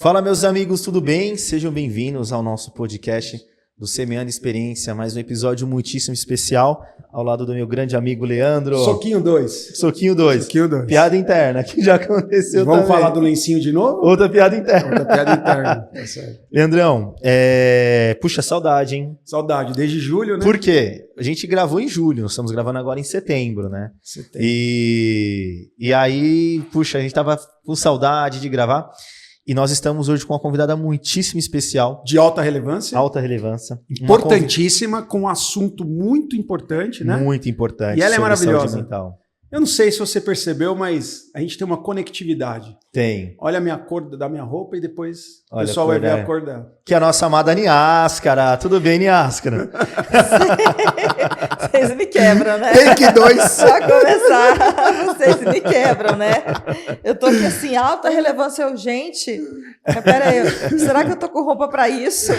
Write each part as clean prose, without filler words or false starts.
Fala, meus amigos, tudo bem? Sejam bem-vindos ao nosso podcast do Semeando Experiência, mais um episódio muitíssimo especial, ao lado do meu grande amigo Leandro. Soquinho 2. Soquinho 2. Soquinho 2. Piada interna, que já aconteceu Vamos também. falar do lencinho de novo? Outra piada interna. Outra piada interna. Tá certo. Leandrão, puxa, saudade, hein? Saudade, desde julho, né? Por quê? A gente gravou em julho, nós estamos gravando agora em setembro, né? Setembro. E aí, puxa, a gente tava com saudade de gravar. E nós estamos hoje com uma convidada muitíssimo especial. De alta relevância. Alta relevância. Importantíssima, com um assunto muito importante, né? Muito importante. E ela é maravilhosa. Saúde mental. Eu não sei se você percebeu, mas a gente tem uma conectividade. Tem. Olha a minha cor da minha roupa e depois Olha o pessoal vai ver dela. a cor dela. Que é a nossa amada Niáscara. Tudo bem, Niáscara? Vocês me quebram, né? Take 2. Pra começar, vocês me quebram, né? Eu tô aqui assim, alta relevância urgente. Mas peraí, será que eu tô com roupa pra isso?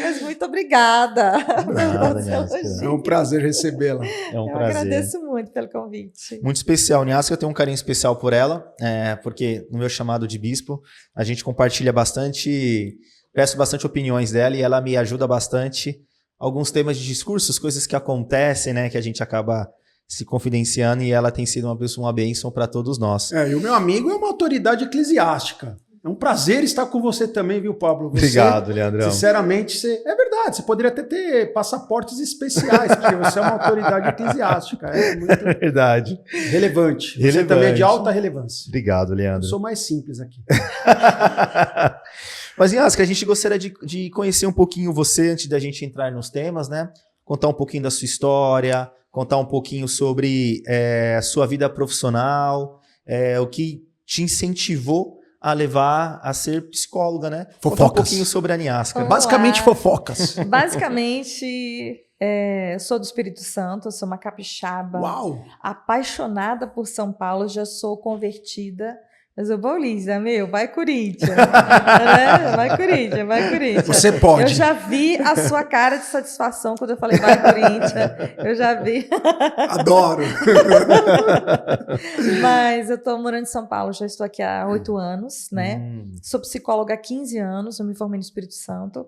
Mas muito obrigada. Nada, Niáscara. É um prazer recebê-la. É um Eu prazer. agradeço muito pelo convite. Muito especial, Niáscara. Eu tenho um carinho especial por ela, porque no meu chamado de bispo, a gente compartilha bastante, peço bastante opiniões dela e ela me ajuda bastante. Alguns temas de discursos, coisas que acontecem, né, que a gente acaba se confidenciando e ela tem sido uma bênção para todos nós. E o meu amigo é uma autoridade eclesiástica. É um prazer estar com você também, viu, Pablo? Você, Obrigado, Leandrão. Sinceramente, é verdade. Você poderia até ter passaportes especiais, porque você é uma autoridade eclesiástica. É muito Verdade. relevante. Você também é de alta relevância. Obrigado, Eu Leandro. sou mais simples aqui. Mas, Niáscara, a gente gostaria de conhecer um pouquinho você antes da gente entrar nos temas, né? Contar um pouquinho da sua história, contar um pouquinho sobre a sua vida profissional, o que te incentivou a levar a ser psicóloga, né? Contar um Fofocas. pouquinho sobre a Niáscara. Olá. Basicamente, fofocas. Basicamente, sou do Espírito Santo, eu sou uma capixaba, Uau! apaixonada por São Paulo, já sou convertida. Mas o Paulista, vai Corinthians. Né? Vai Corinthians, vai Corinthians. Você pode. Eu já vi a sua cara de satisfação quando eu falei vai Corinthians. Eu já vi. Adoro! Mas eu estou morando em São Paulo, já estou aqui há 8 anos, né? Sou psicóloga há 15 anos, eu me formei no Espírito Santo.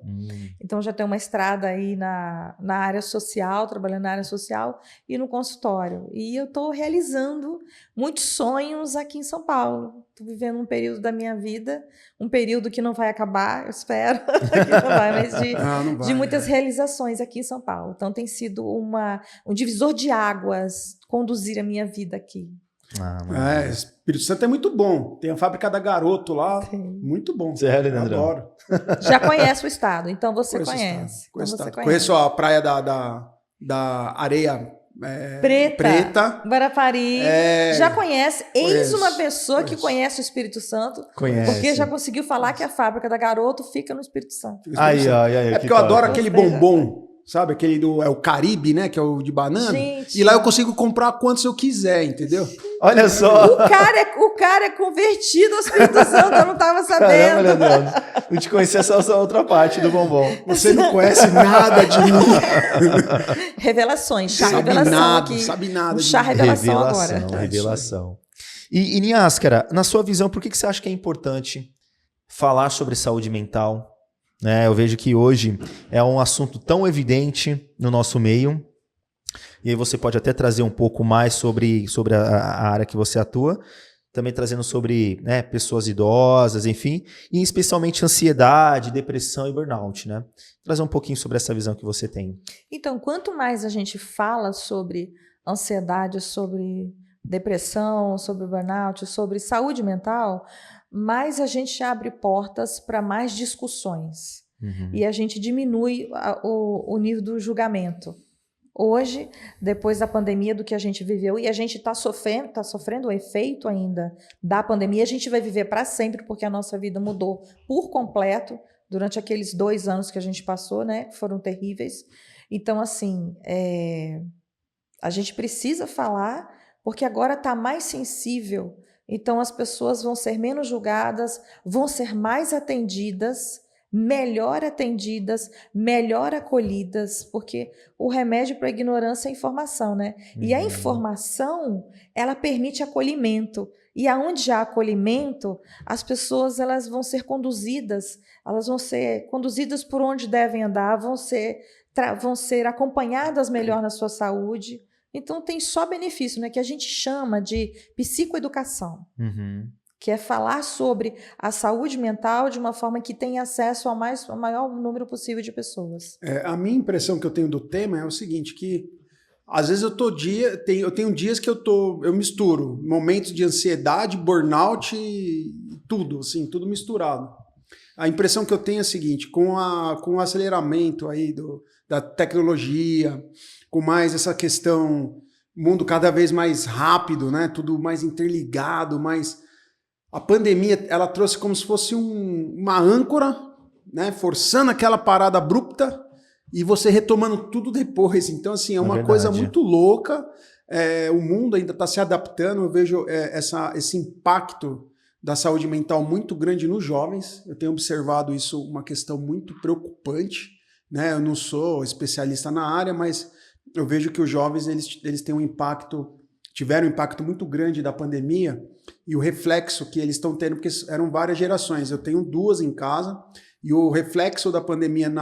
Então já tenho uma estrada aí na área social, trabalhando na área social e no consultório. E eu estou realizando muitos sonhos aqui em São Paulo. Estou vivendo um período da minha vida, um período que não vai acabar, eu espero, que não vai, mas Não vai, de muitas realizações aqui em São Paulo. Então tem sido um divisor de águas conduzir a minha vida aqui. Espírito Santo é muito bom. Tem a fábrica da Garoto lá. Tem. Muito bom. Sério, Leandrão? Adoro. Já conhece o estado, então você Conheço o conhece. estado, Então conheço o você estado. conhece. Conheço a praia da areia Preta. Guarapari. Já conhece? Eis Conheço, uma pessoa que conheço. conhece o Espírito Santo. Conhece. Porque já conseguiu falar que a fábrica da Garoto fica no Espírito Santo. Aí, É porque eu adoro aquele bombom, sabe? Aquele é o Caribe, né? Que é o de banana. Gente. E lá eu consigo comprar quantos eu quiser, entendeu? Olha só. O cara é convertido ao Espírito Santo, eu não estava Caramba, sabendo. Leandrão. Eu te conheci essa outra parte do bombom. Você não conhece nada de mim. Revelações, chá Sabe revelação nada, aqui. sabe nada Um de chá mim. revelação agora. Revelação. E Niáscara, na sua visão, por que você acha que é importante falar sobre saúde mental? Né? Eu vejo que hoje é um assunto tão evidente no nosso meio. E aí você pode até trazer um pouco mais sobre a área que você atua, também trazendo sobre, né, pessoas idosas, enfim, e especialmente ansiedade, depressão e burnout, né? Trazer um pouquinho sobre essa visão que você tem. Então, quanto mais a gente fala sobre ansiedade, sobre depressão, sobre burnout, sobre saúde mental, mais a gente abre portas para mais discussões. E a gente diminui o nível do julgamento. Hoje, depois da pandemia, do que a gente viveu, e a gente está sofrendo o efeito ainda da pandemia, a gente vai viver para sempre, porque a nossa vida mudou por completo durante aqueles 2 anos que a gente passou, né? Que foram terríveis. Então, assim, a gente precisa falar, porque agora está mais sensível. Então, as pessoas vão ser menos julgadas, vão ser mais atendidas, melhor acolhidas, porque o remédio para a ignorância é a informação, né? E a informação, ela permite acolhimento. E aonde há acolhimento, as pessoas elas vão ser conduzidas por onde devem andar, vão ser acompanhadas melhor na sua saúde. Então, tem só benefício, né, que a gente chama de psicoeducação, que é falar sobre a saúde mental de uma forma que tenha acesso ao maior número possível de pessoas. A minha impressão que eu tenho do tema é o seguinte, que às vezes eu tenho dias que eu misturo momentos de ansiedade, burnout e tudo, assim, tudo misturado. A impressão que eu tenho é a seguinte, com o aceleramento aí da tecnologia, com mais essa questão, mundo cada vez mais rápido, né? Tudo mais interligado, a pandemia, ela trouxe como se fosse uma âncora, né? Forçando aquela parada abrupta e você retomando tudo depois. Então, assim, é uma coisa muito louca. O mundo ainda está se adaptando. Eu vejo esse impacto da saúde mental muito grande nos jovens. Eu tenho observado isso, uma questão muito preocupante, né? Eu não sou especialista na área, mas eu vejo que os jovens eles têm tiveram um impacto muito grande da pandemia e o reflexo que eles estão tendo, porque eram várias gerações. Eu tenho 2 em casa e o reflexo da pandemia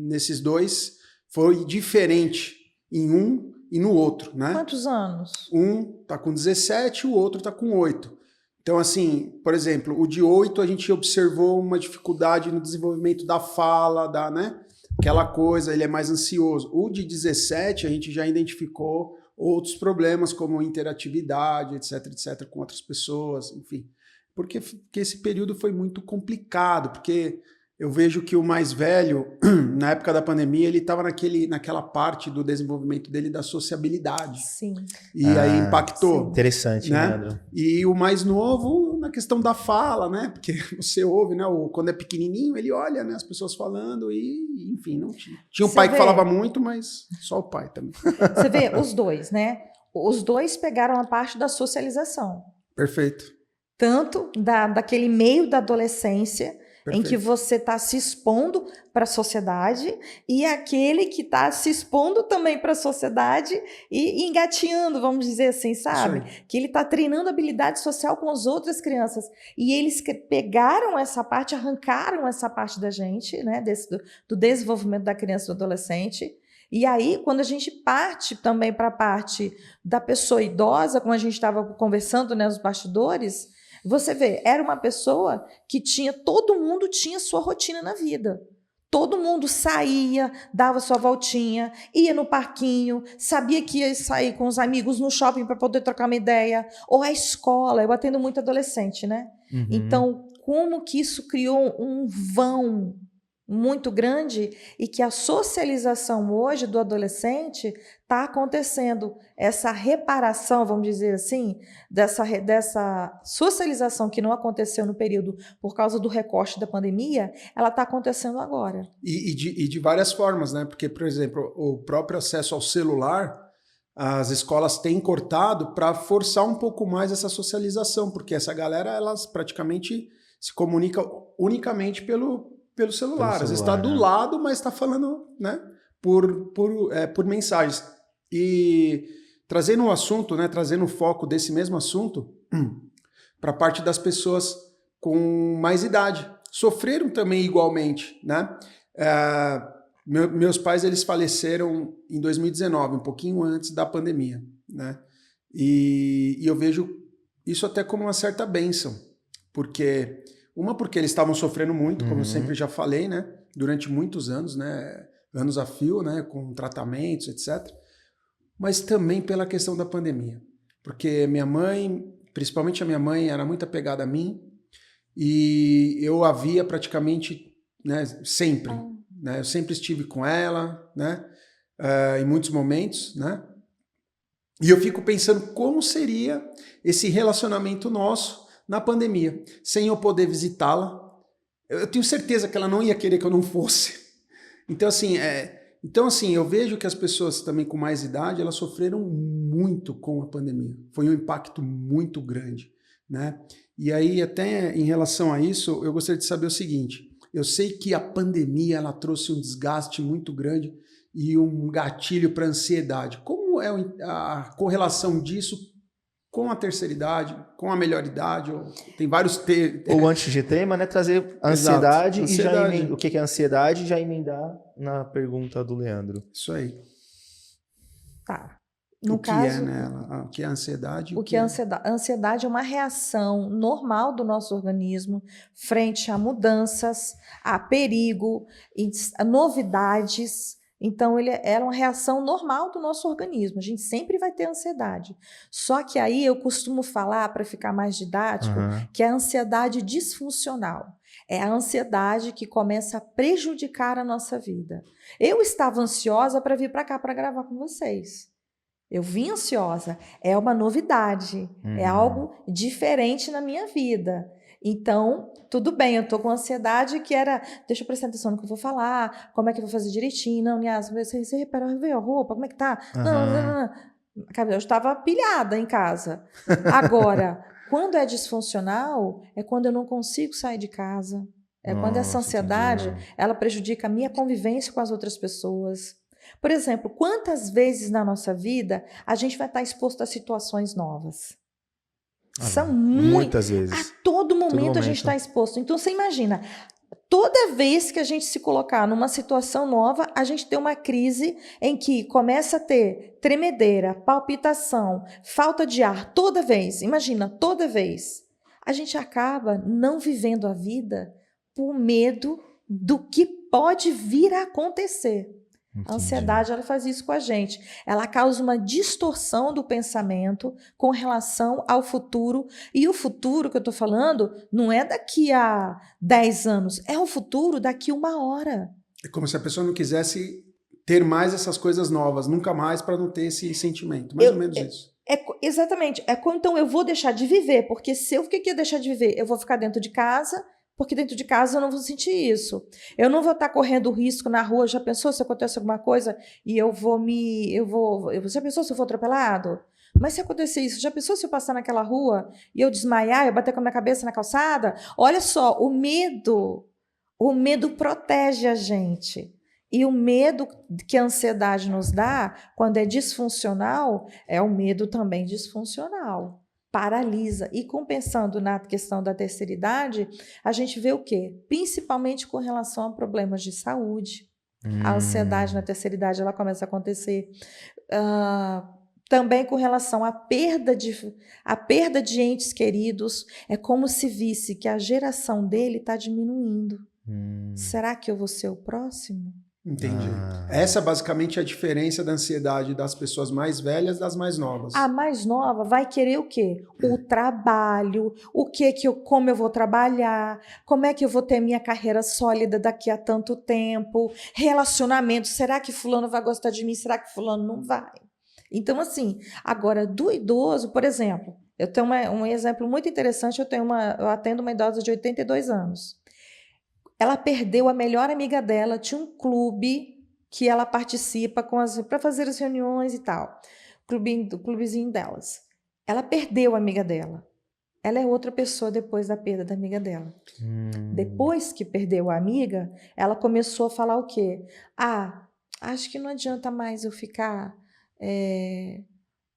nesses 2 foi diferente em um e no outro, né? Quantos anos? Um tá com 17, o outro tá com 8. Então, assim, por exemplo, o de 8 a gente observou uma dificuldade no desenvolvimento da fala, né? Aquela coisa, ele é mais ansioso. O de 17 a gente já identificou outros problemas como interatividade, etc, com outras pessoas, enfim. Porque esse período foi muito complicado, porque eu vejo que o mais velho, na época da pandemia, ele estava naquela parte do desenvolvimento dele da sociabilidade. Sim. E aí impactou. Sim. Interessante, né? Leandro. E o mais novo, na questão da fala, né? Porque você ouve, né? Quando é pequenininho, ele olha, né? As pessoas falando e, enfim, não tinha. Tinha um pai que falava muito, mas só o pai também. Você vê, os dois, né? Os dois pegaram a parte da socialização. Perfeito. Tanto daquele meio da adolescência, Perfeito. em que você está se expondo para a sociedade, e aquele que está se expondo também para a sociedade e engateando, vamos dizer assim, sabe? Que ele está treinando habilidade social com as outras crianças. E eles pegaram essa parte, arrancaram essa parte da gente, né? Do desenvolvimento da criança e do adolescente. E aí, quando a gente parte também para a parte da pessoa idosa, como a gente estava conversando, né, nos bastidores, você vê, era uma pessoa que todo mundo tinha sua rotina na vida. Todo mundo saía, dava sua voltinha, ia no parquinho, sabia que ia sair com os amigos no shopping para poder trocar uma ideia, ou a escola. Eu atendo muito adolescente, né? Então, como que isso criou um vão muito grande e que a socialização hoje do adolescente está acontecendo, essa reparação, vamos dizer assim, dessa socialização que não aconteceu no período por causa do recorte da pandemia, ela está acontecendo agora. E de várias formas, né? Porque, por exemplo, o próprio acesso ao celular, as escolas têm cortado para forçar um pouco mais essa socialização, porque essa galera, elas praticamente se comunica unicamente pelo celular. Às vezes está do lado, mas está falando, né, por mensagens. E trazendo um assunto, né, trazendo o foco desse mesmo assunto para a parte das pessoas com mais idade. Sofreram também igualmente, né? Meus pais, eles faleceram em 2019, um pouquinho antes da pandemia, né? E eu vejo isso até como uma certa bênção, porque eles estavam sofrendo muito, como eu sempre já falei, né? Durante muitos anos, né? Anos a fio, né? Com tratamentos, etc. Mas também pela questão da pandemia. Porque minha mãe, principalmente a minha mãe, era muito apegada a mim e eu a via praticamente, né, sempre. Né? Eu sempre estive com ela, né? Em muitos momentos, né? E eu fico pensando como seria esse relacionamento nosso na pandemia, sem eu poder visitá-la. Eu tenho certeza que ela não ia querer que eu não fosse. Então, assim, eu vejo que as pessoas também com mais idade, elas sofreram muito com a pandemia. Foi um impacto muito grande, né? E aí, até em relação a isso, eu gostaria de saber o seguinte. Eu sei que a pandemia, ela trouxe um desgaste muito grande e um gatilho para a ansiedade. Como é a correlação disso com a terceira idade, com a melhor idade, ou tem vários... Ou antes de tema, né? Trazer a Exato. ansiedade, e já Ansiedade. emendar, o que é ansiedade e já emendar na pergunta do Leandro. Isso aí. Tá. No O que caso, é, né? O que é ansiedade? o que é ansiedade? A ansiedade é uma reação normal do nosso organismo frente a mudanças, a perigo, a novidades. Então, ela é uma reação normal do nosso organismo. A gente sempre vai ter ansiedade. Só que aí eu costumo falar, para ficar mais didático, que é a ansiedade disfuncional. É a ansiedade que começa a prejudicar a nossa vida. Eu estava ansiosa para vir para cá para gravar com vocês. Eu vim ansiosa. É uma novidade. É algo diferente na minha vida. Então, tudo bem, eu tô com ansiedade que era, deixa eu prestar atenção no que eu vou falar, como é que eu vou fazer direitinho, não, Nias, você reparou, viu a roupa, como é que tá? Não. Eu estava pilhada em casa. Agora, quando é disfuncional, é quando eu não consigo sair de casa, é quando essa ansiedade, ela prejudica a minha convivência com as outras pessoas. Por exemplo, quantas vezes na nossa vida a gente vai estar exposto a situações novas? São muitas vezes. A todo momento a gente está exposto. Então, você imagina, toda vez que a gente se colocar numa situação nova, a gente tem uma crise em que começa a ter tremedeira, palpitação, falta de ar, toda vez. Imagina, toda vez. A gente acaba não vivendo a vida por medo do que pode vir a acontecer. Entendi. A ansiedade, ela faz isso com a gente. Ela causa uma distorção do pensamento com relação ao futuro. E o futuro que eu estou falando não é daqui a 10 anos, é o futuro daqui a 1 hora. É como se a pessoa não quisesse ter mais essas coisas novas, nunca mais, para não ter esse sentimento. Mais ou menos isso. Exatamente. Então eu vou deixar de viver, porque se eu deixar de viver, eu vou ficar dentro de casa, porque dentro de casa eu não vou sentir isso. Eu não vou estar correndo risco na rua. Já pensou se acontece alguma coisa e já pensou se eu for atropelado? Mas se acontecer isso, já pensou se eu passar naquela rua e eu desmaiar, eu bater com a minha cabeça na calçada? Olha só, o medo protege a gente. E o medo que a ansiedade nos dá, quando é disfuncional, é o medo também disfuncional. Paralisa. E compensando na questão da terceira idade, a gente vê o quê? Principalmente com relação a problemas de saúde. A ansiedade na terceira idade, ela começa a acontecer. Também com relação à perda de entes queridos. É como se visse que a geração dele está diminuindo. Será que eu vou ser o próximo? Entendi. Essa basicamente é a diferença da ansiedade das pessoas mais velhas das mais novas. A mais nova vai querer o quê? O trabalho, como eu vou trabalhar, como é que eu vou ter minha carreira sólida daqui a tanto tempo, relacionamento, será que fulano vai gostar de mim, será que fulano não vai? Então, assim, agora, do idoso, por exemplo, eu tenho um exemplo muito interessante, eu atendo uma idosa de 82 anos. Ela perdeu a melhor amiga dela, tinha um clube que ela participa para fazer as reuniões e tal, o clubezinho delas. Ela perdeu a amiga dela. Ela é outra pessoa depois da perda da amiga dela. Depois que perdeu a amiga, ela começou a falar o quê? Acho que não adianta mais eu ficar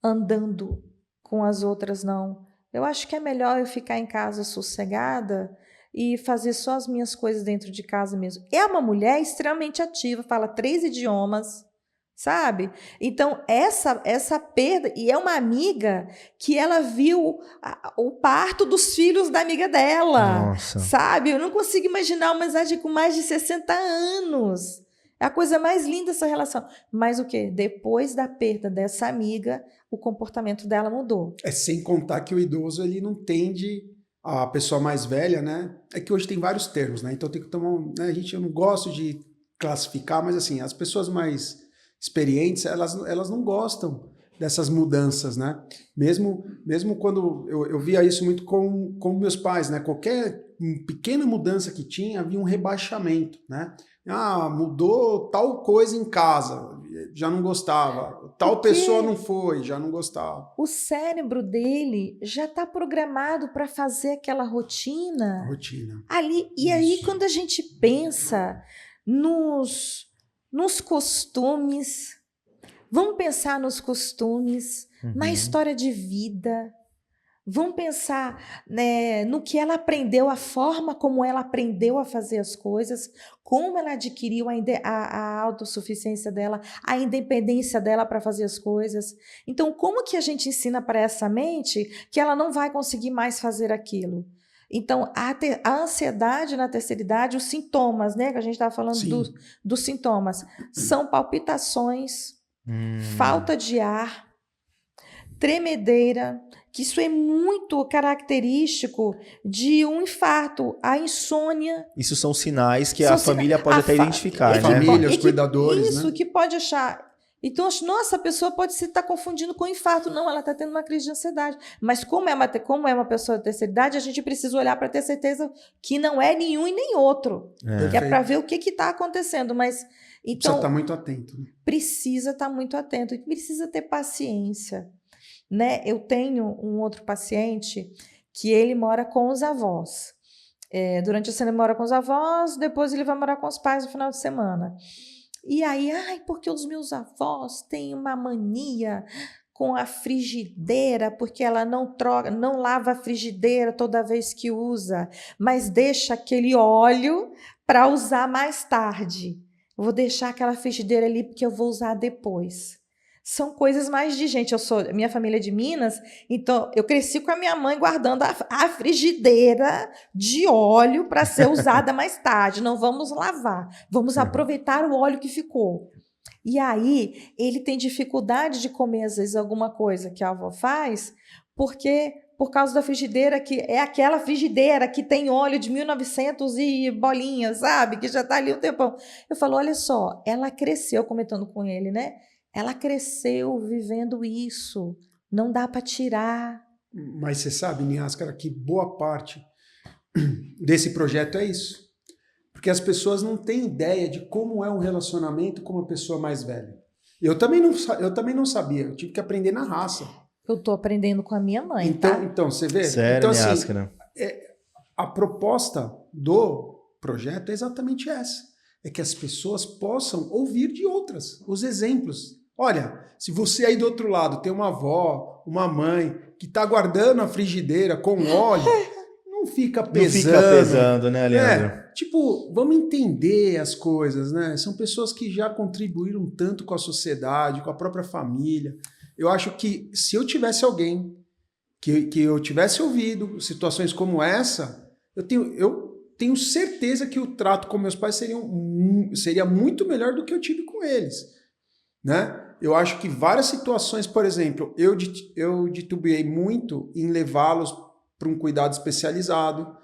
andando com as outras, não. Eu acho que é melhor eu ficar em casa sossegada e fazer só as minhas coisas dentro de casa mesmo. É uma mulher extremamente ativa, fala 3 idiomas, sabe? Então, essa perda, e é uma amiga que ela viu o parto dos filhos da amiga dela. Nossa. Sabe? Eu não consigo imaginar uma amizade com mais de 60 anos. É a coisa mais linda essa relação. Mas o quê? Depois da perda dessa amiga, o comportamento dela mudou. Sem contar que o idoso, ele não tende... A pessoa mais velha, né? É que hoje tem vários termos, né? Então tem que tomar... Né? Eu não gosto de classificar, mas assim, as pessoas mais experientes, elas não gostam dessas mudanças, né? Mesmo quando eu via isso muito com meus pais, né? Qualquer pequena mudança que tinha, havia um rebaixamento, né? Mudou tal coisa em casa, já não gostava. Tal pessoa não foi, já não gostava. O cérebro dele já está programado para fazer aquela rotina. Ali. E aí, quando a gente pensa nos costumes, vamos pensar nos costumes, na história de vida, Vamos pensar, né, no que ela aprendeu, a forma como ela aprendeu a fazer as coisas, como ela adquiriu a autossuficiência dela, a independência dela para fazer as coisas. Então, como que a gente ensina para essa mente que ela não vai conseguir mais fazer aquilo? Então, a ansiedade na terceira idade, os sintomas, né, que a gente estava falando Sim. dos sintomas, são palpitações, falta de ar, tremedeira, que isso é muito característico de um infarto, a insônia. Isso são sinais que São a família pode até identificar, A né? família, os cuidadores, isso, né? que pode achar. Então, nossa, a pessoa pode estar confundindo com infarto. Não, ela está tendo uma crise de ansiedade. Mas como é uma pessoa de terceira idade, a gente precisa olhar para ter certeza que não é nenhum e nem outro. Que é para ver o que está acontecendo. Mas, então, Precisa estar muito atento. Né? Precisa estar muito atento e precisa ter paciência. Né? Eu tenho um outro paciente que ele mora com os avós. Durante a semana ele mora com os avós, depois ele vai morar com os pais no final de semana. E aí, porque os meus avós têm uma mania com a frigideira, porque ela não lava a frigideira toda vez que usa, mas deixa aquele óleo para usar mais tarde. Eu vou deixar aquela frigideira ali porque eu vou usar depois. São coisas mais de gente. Minha família é de Minas, então eu cresci com a minha mãe guardando a frigideira de óleo para ser usada mais tarde. Não vamos lavar, vamos aproveitar o óleo que ficou. E aí ele tem dificuldade de comer, às vezes, alguma coisa que a avó faz, por causa da frigideira, que é aquela frigideira que tem óleo de 1900 e bolinhas, sabe? Que já está ali um tempão. Eu falo, olha só, ela cresceu, comentando com ele, né? Ela cresceu vivendo isso, não dá para tirar. Mas você sabe, Niáscara, que boa parte desse projeto é isso. Porque as pessoas não têm ideia de como é um relacionamento com uma pessoa mais velha. Eu também não sabia, eu tive que aprender na raça. Eu estou aprendendo com a minha mãe, então você vê? Sério, então, Niáscara? A proposta do projeto é exatamente essa. É que as pessoas possam ouvir de outras os exemplos. Olha, se você aí do outro lado tem uma avó, uma mãe que está guardando a frigideira com óleo, não fica pesando. Não fica pesando, né, Leandro? Vamos entender as coisas, né? São pessoas que já contribuíram tanto com a sociedade, com a própria família. Eu acho que se eu tivesse alguém que eu tivesse ouvido situações como essa, eu tenho certeza que o trato com meus pais seria muito melhor do que eu tive com eles, né? Eu acho que várias situações, por exemplo, eu titubeei muito em levá-los para um cuidado especializado.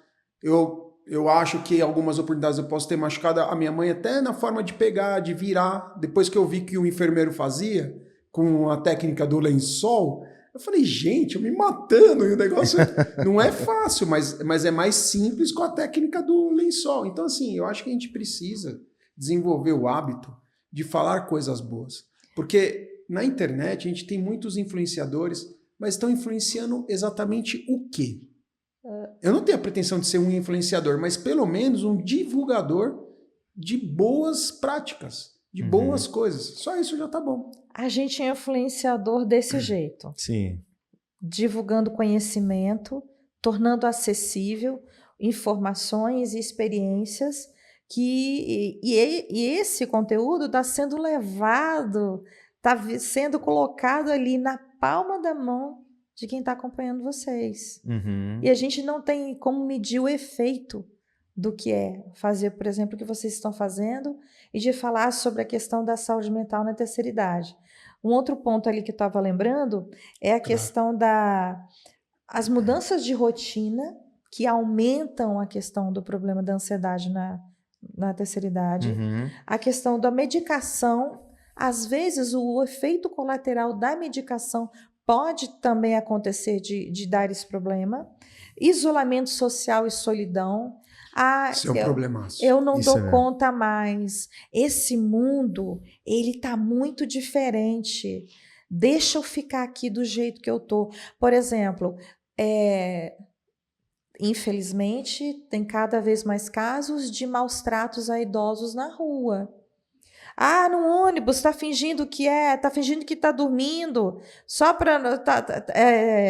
Eu acho que em algumas oportunidades eu posso ter machucado a minha mãe até na forma de pegar, de virar. Depois que eu vi que o enfermeiro fazia com a técnica do lençol, eu falei, gente, eu me matando, e o negócio não é fácil, mas é mais simples com a técnica do lençol. Então, assim, eu acho que a gente precisa desenvolver o hábito de falar coisas boas. Porque na internet a gente tem muitos influenciadores, mas estão influenciando exatamente o quê? Eu não tenho a pretensão de ser um influenciador, mas pelo menos um divulgador de boas práticas, de boas coisas. Só isso já tá bom. A gente é influenciador desse jeito. Sim. Divulgando conhecimento, tornando acessível informações e experiências e esse conteúdo está sendo levado, está sendo colocado ali na palma da mão de quem está acompanhando vocês. E a gente não tem como medir o efeito do que é fazer, por exemplo, o que vocês estão fazendo e de falar sobre a questão da saúde mental na terceira idade. Um outro ponto ali que eu estava lembrando é a questão as mudanças de rotina que aumentam a questão do problema da ansiedade na terceira idade. A questão da medicação, às vezes o efeito colateral da medicação pode também acontecer de dar esse problema. Isolamento social e solidão. Isso é um problemaço. Eu não dou conta mais. Esse mundo, ele está muito diferente. Deixa eu ficar aqui do jeito que eu tô. Por exemplo, infelizmente, tem cada vez mais casos de maus tratos a idosos na rua. Ah, no ônibus, está fingindo que está dormindo, só para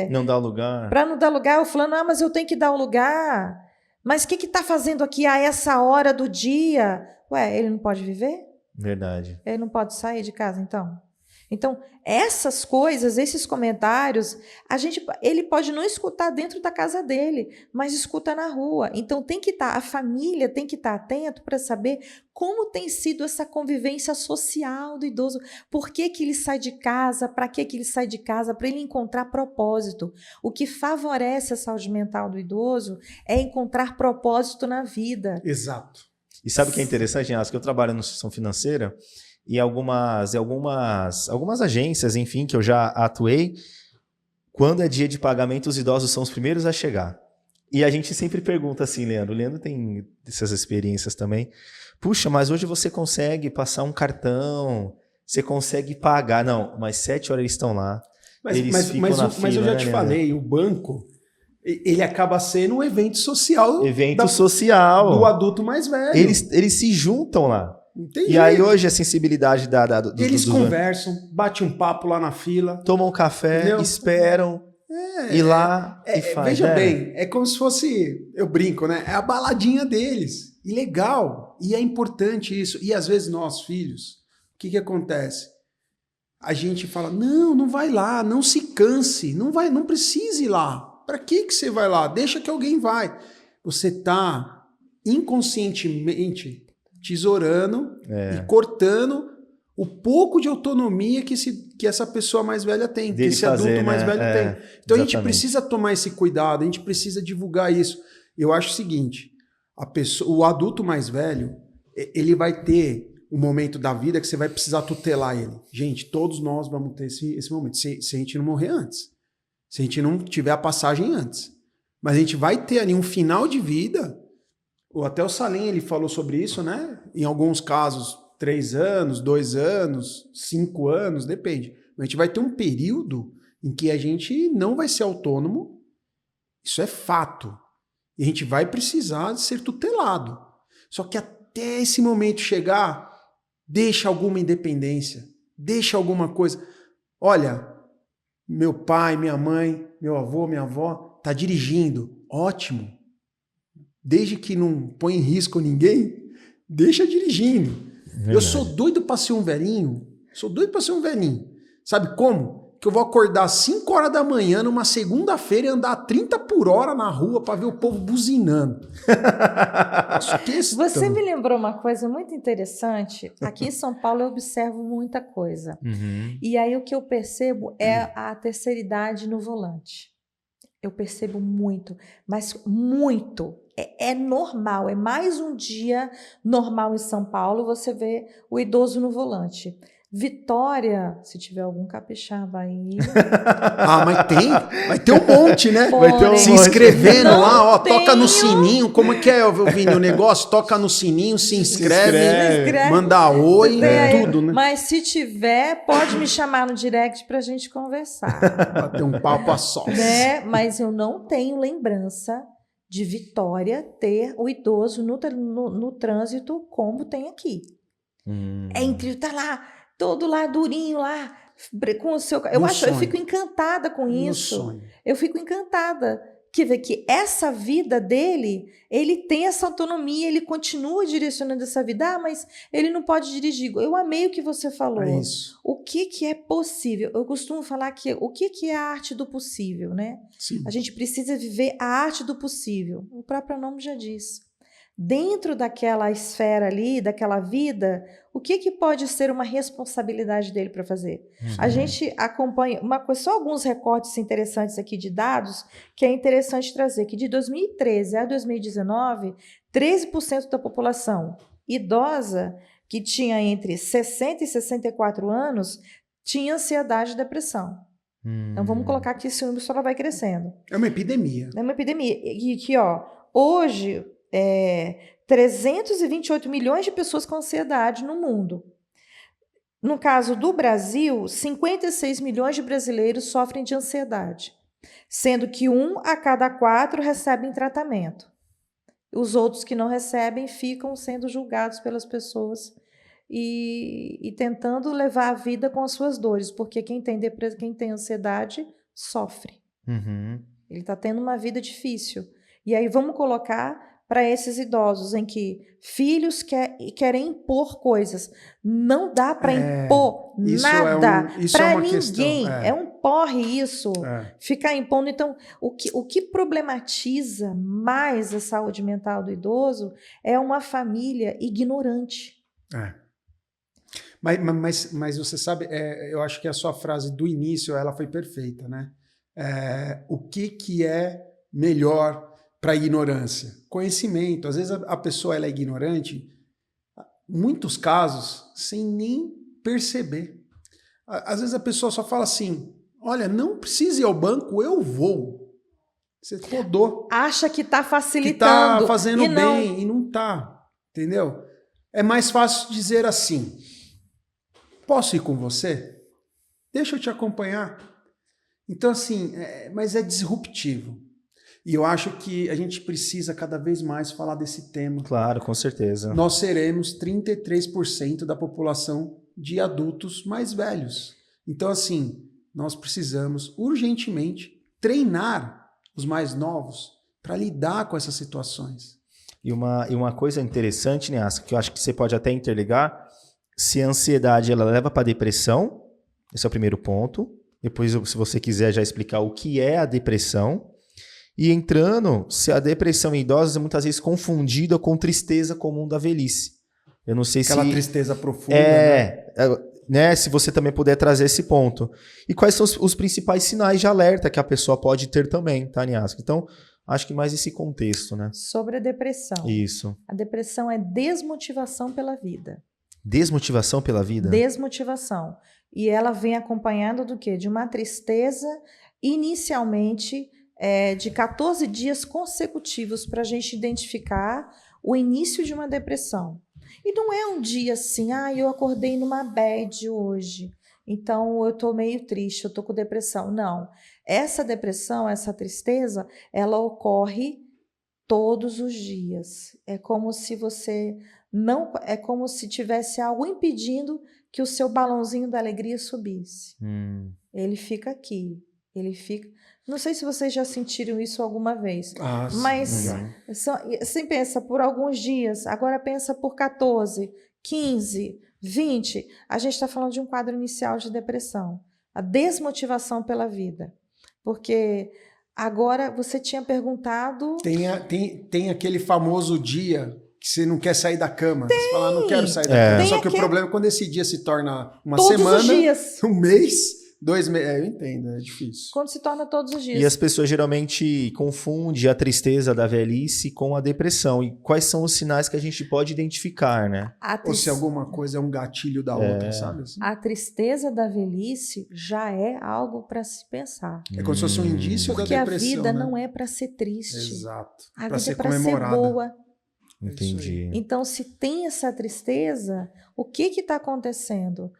Não dá lugar. para não dar lugar. O fulano, mas eu tenho que dar o lugar. Mas o que está fazendo aqui a essa hora do dia? Ué, ele não pode viver? Verdade. Ele não pode sair de casa, então? Então, essas coisas, esses comentários, ele pode não escutar dentro da casa dele, mas escuta na rua. Então, a família tem que estar atento para saber como tem sido essa convivência social do idoso. Por que que ele sai de casa? Para que ele sai de casa? Para ele encontrar propósito. O que favorece a saúde mental do idoso é encontrar propósito na vida. Exato. E sabe o que é interessante, Yas? Que eu trabalho na instituição financeira e algumas agências, enfim, que eu já atuei, quando é dia de pagamento, os idosos são os primeiros a chegar. E a gente sempre pergunta assim, Leandro. O Leandro tem essas experiências também. Puxa, mas hoje você consegue passar um cartão, você consegue pagar. Não, mas 7 horas eles estão lá. Eles ficam na fila, mas eu já né, te Leandro? falei, o banco, ele acaba sendo um evento social social do adulto mais velho. Eles se juntam lá. Entendi. E aí hoje a sensibilidade eles conversam, batem um papo lá na fila. Tomam um café, entendeu? esperam, ir lá e faz. Veja bem, é como se fosse, eu brinco, né? É a baladinha deles. E legal. E é importante isso. E às vezes nós, filhos, o que acontece? A gente fala, não vai lá, não se canse, não precise ir lá. Para que você vai lá? Deixa que alguém vai. Você está inconscientemente tesourando e cortando o pouco de autonomia que essa pessoa mais velha tem, que esse adulto mais velho tem. Então a gente precisa tomar esse cuidado, a gente precisa divulgar isso. Eu acho o seguinte, o adulto mais velho, ele vai ter um momento da vida que você vai precisar tutelar ele. Gente, todos nós vamos ter esse momento, se a gente não morrer antes, se a gente não tiver a passagem antes. Mas a gente vai ter ali um final de vida. Até o Salim, ele falou sobre isso, né? Em alguns casos, 3 anos, 2 anos, 5 anos, depende. A gente vai ter um período em que a gente não vai ser autônomo. Isso é fato. E a gente vai precisar ser tutelado. Só que até esse momento chegar, deixa alguma independência, deixa alguma coisa. Olha, meu pai, minha mãe, meu avô, minha avó, tá dirigindo. Ótimo. Desde que não põe em risco ninguém, deixa dirigindo. Verdade. Eu sou doido para ser um velhinho. Sabe como? Que eu vou acordar às 5 horas da manhã numa segunda-feira e andar a 30 por hora na rua para ver o povo buzinando. Você me lembrou uma coisa muito interessante. Aqui em São Paulo eu observo muita coisa. Uhum. E aí o que eu percebo é a terceira idade no volante. Eu percebo muito, mas muito. É normal, é mais um dia normal em São Paulo você vê o idoso no volante. Vitória, se tiver algum capixaba aí... Vai ter um monte, né? Vai ter um se monte. Inscrevendo lá, toca no sininho. Como é que é, Vini, o negócio? Toca no sininho, se inscreve. Manda oi, tudo, né? Mas se tiver, pode me chamar no direct pra gente conversar. Bater um papo a sós. Né? Mas eu não tenho lembrança de Vitória ter o idoso no trânsito como tem aqui. É incrível, tá lá, todo lá, durinho lá, com o seu... Eu fico encantada com isso. Eu fico encantada. Que vê que essa vida dele, ele tem essa autonomia, ele continua direcionando essa vida, mas ele não pode dirigir. Eu amei o que você falou. É isso. O que é possível? Eu costumo falar que o que é a arte do possível, né? Sim. A gente precisa viver a arte do possível. O próprio nome já diz. Dentro daquela esfera ali, daquela vida, o que pode ser uma responsabilidade dele para fazer? Uhum. A gente acompanha só alguns recortes interessantes aqui de dados que é interessante trazer, que de 2013 a 2019, 13% da população idosa que tinha entre 60 e 64 anos tinha ansiedade e depressão. Então vamos colocar que esse número só vai crescendo. É uma epidemia. É uma epidemia. E que, hoje... 328 milhões de pessoas com ansiedade no mundo. No caso do Brasil, 56 milhões de brasileiros sofrem de ansiedade, sendo que 1 a cada 4 recebem tratamento. Os outros que não recebem ficam sendo julgados pelas pessoas e tentando levar a vida com as suas dores, porque quem tem ansiedade sofre. Uhum. Ele está tendo uma vida difícil. E aí vamos colocar para esses idosos em que filhos querem impor coisas. Não dá para impor nada para ninguém. É um porre isso. Ficar impondo. Então, o que problematiza mais a saúde mental do idoso é uma família ignorante. Mas você sabe, eu acho que a sua frase do início ela foi perfeita, né? O que é melhor para a ignorância? Conhecimento. Às vezes a pessoa ela é ignorante, muitos casos, sem nem perceber. Às vezes a pessoa só fala assim, olha, não precisa ir ao banco, eu vou. Você rodou. Acha que está facilitando. Que está fazendo bem e não está. Entendeu? É mais fácil dizer assim, posso ir com você? Deixa eu te acompanhar. Então assim, mas é disruptivo. E eu acho que a gente precisa cada vez mais falar desse tema. Claro, com certeza. Nós seremos 33% da população de adultos mais velhos. Então, assim, nós precisamos urgentemente treinar os mais novos para lidar com essas situações. E uma coisa interessante, né, Asca, que eu acho que você pode até interligar, se a ansiedade ela leva para depressão, esse é o primeiro ponto. Depois, se você quiser já explicar o que é a depressão. E entrando, se a depressão em idosos é muitas vezes confundida com tristeza comum da velhice. Eu não sei Aquela se... tristeza profunda, né? Se você também puder trazer esse ponto. E quais são os principais sinais de alerta que a pessoa pode ter também, tá, Niasca? Então, acho que mais esse contexto, né? Sobre a depressão. Isso. A depressão é desmotivação pela vida. Desmotivação pela vida? Desmotivação. E ela vem acompanhada do quê? De uma tristeza, inicialmente... de 14 dias consecutivos para a gente identificar o início de uma depressão. E não é um dia assim, eu acordei numa bad hoje, então eu estou meio triste, eu estou com depressão. Não. Essa depressão, essa tristeza, ela ocorre todos os dias. É como se é como se tivesse algo impedindo que o seu balãozinho da alegria subisse. Ele fica aqui, Não sei se vocês já sentiram isso alguma vez, mas assim pensa por alguns dias, agora pensa por 14, 15, 20, a gente está falando de um quadro inicial de depressão, a desmotivação pela vida, porque agora você tinha perguntado... Tem aquele famoso dia que você não quer sair da cama, você fala, não quero sair da cama, só que o problema é quando esse dia se torna uma semana, os dias. Um mês... 2 meses, eu entendo, é difícil. Quando se torna todos os dias. E as pessoas geralmente confundem a tristeza da velhice com a depressão. E quais são os sinais que a gente pode identificar, né? Ou se alguma coisa é um gatilho da outra, sabe? Assim? A tristeza da velhice já é algo para se pensar. É como se fosse um indício da depressão. Porque a vida, né? não é para ser triste. Exato. A pra vida ser é para ser comemorada. boa. Entendi. Então, se tem essa tristeza, o que está acontecendo?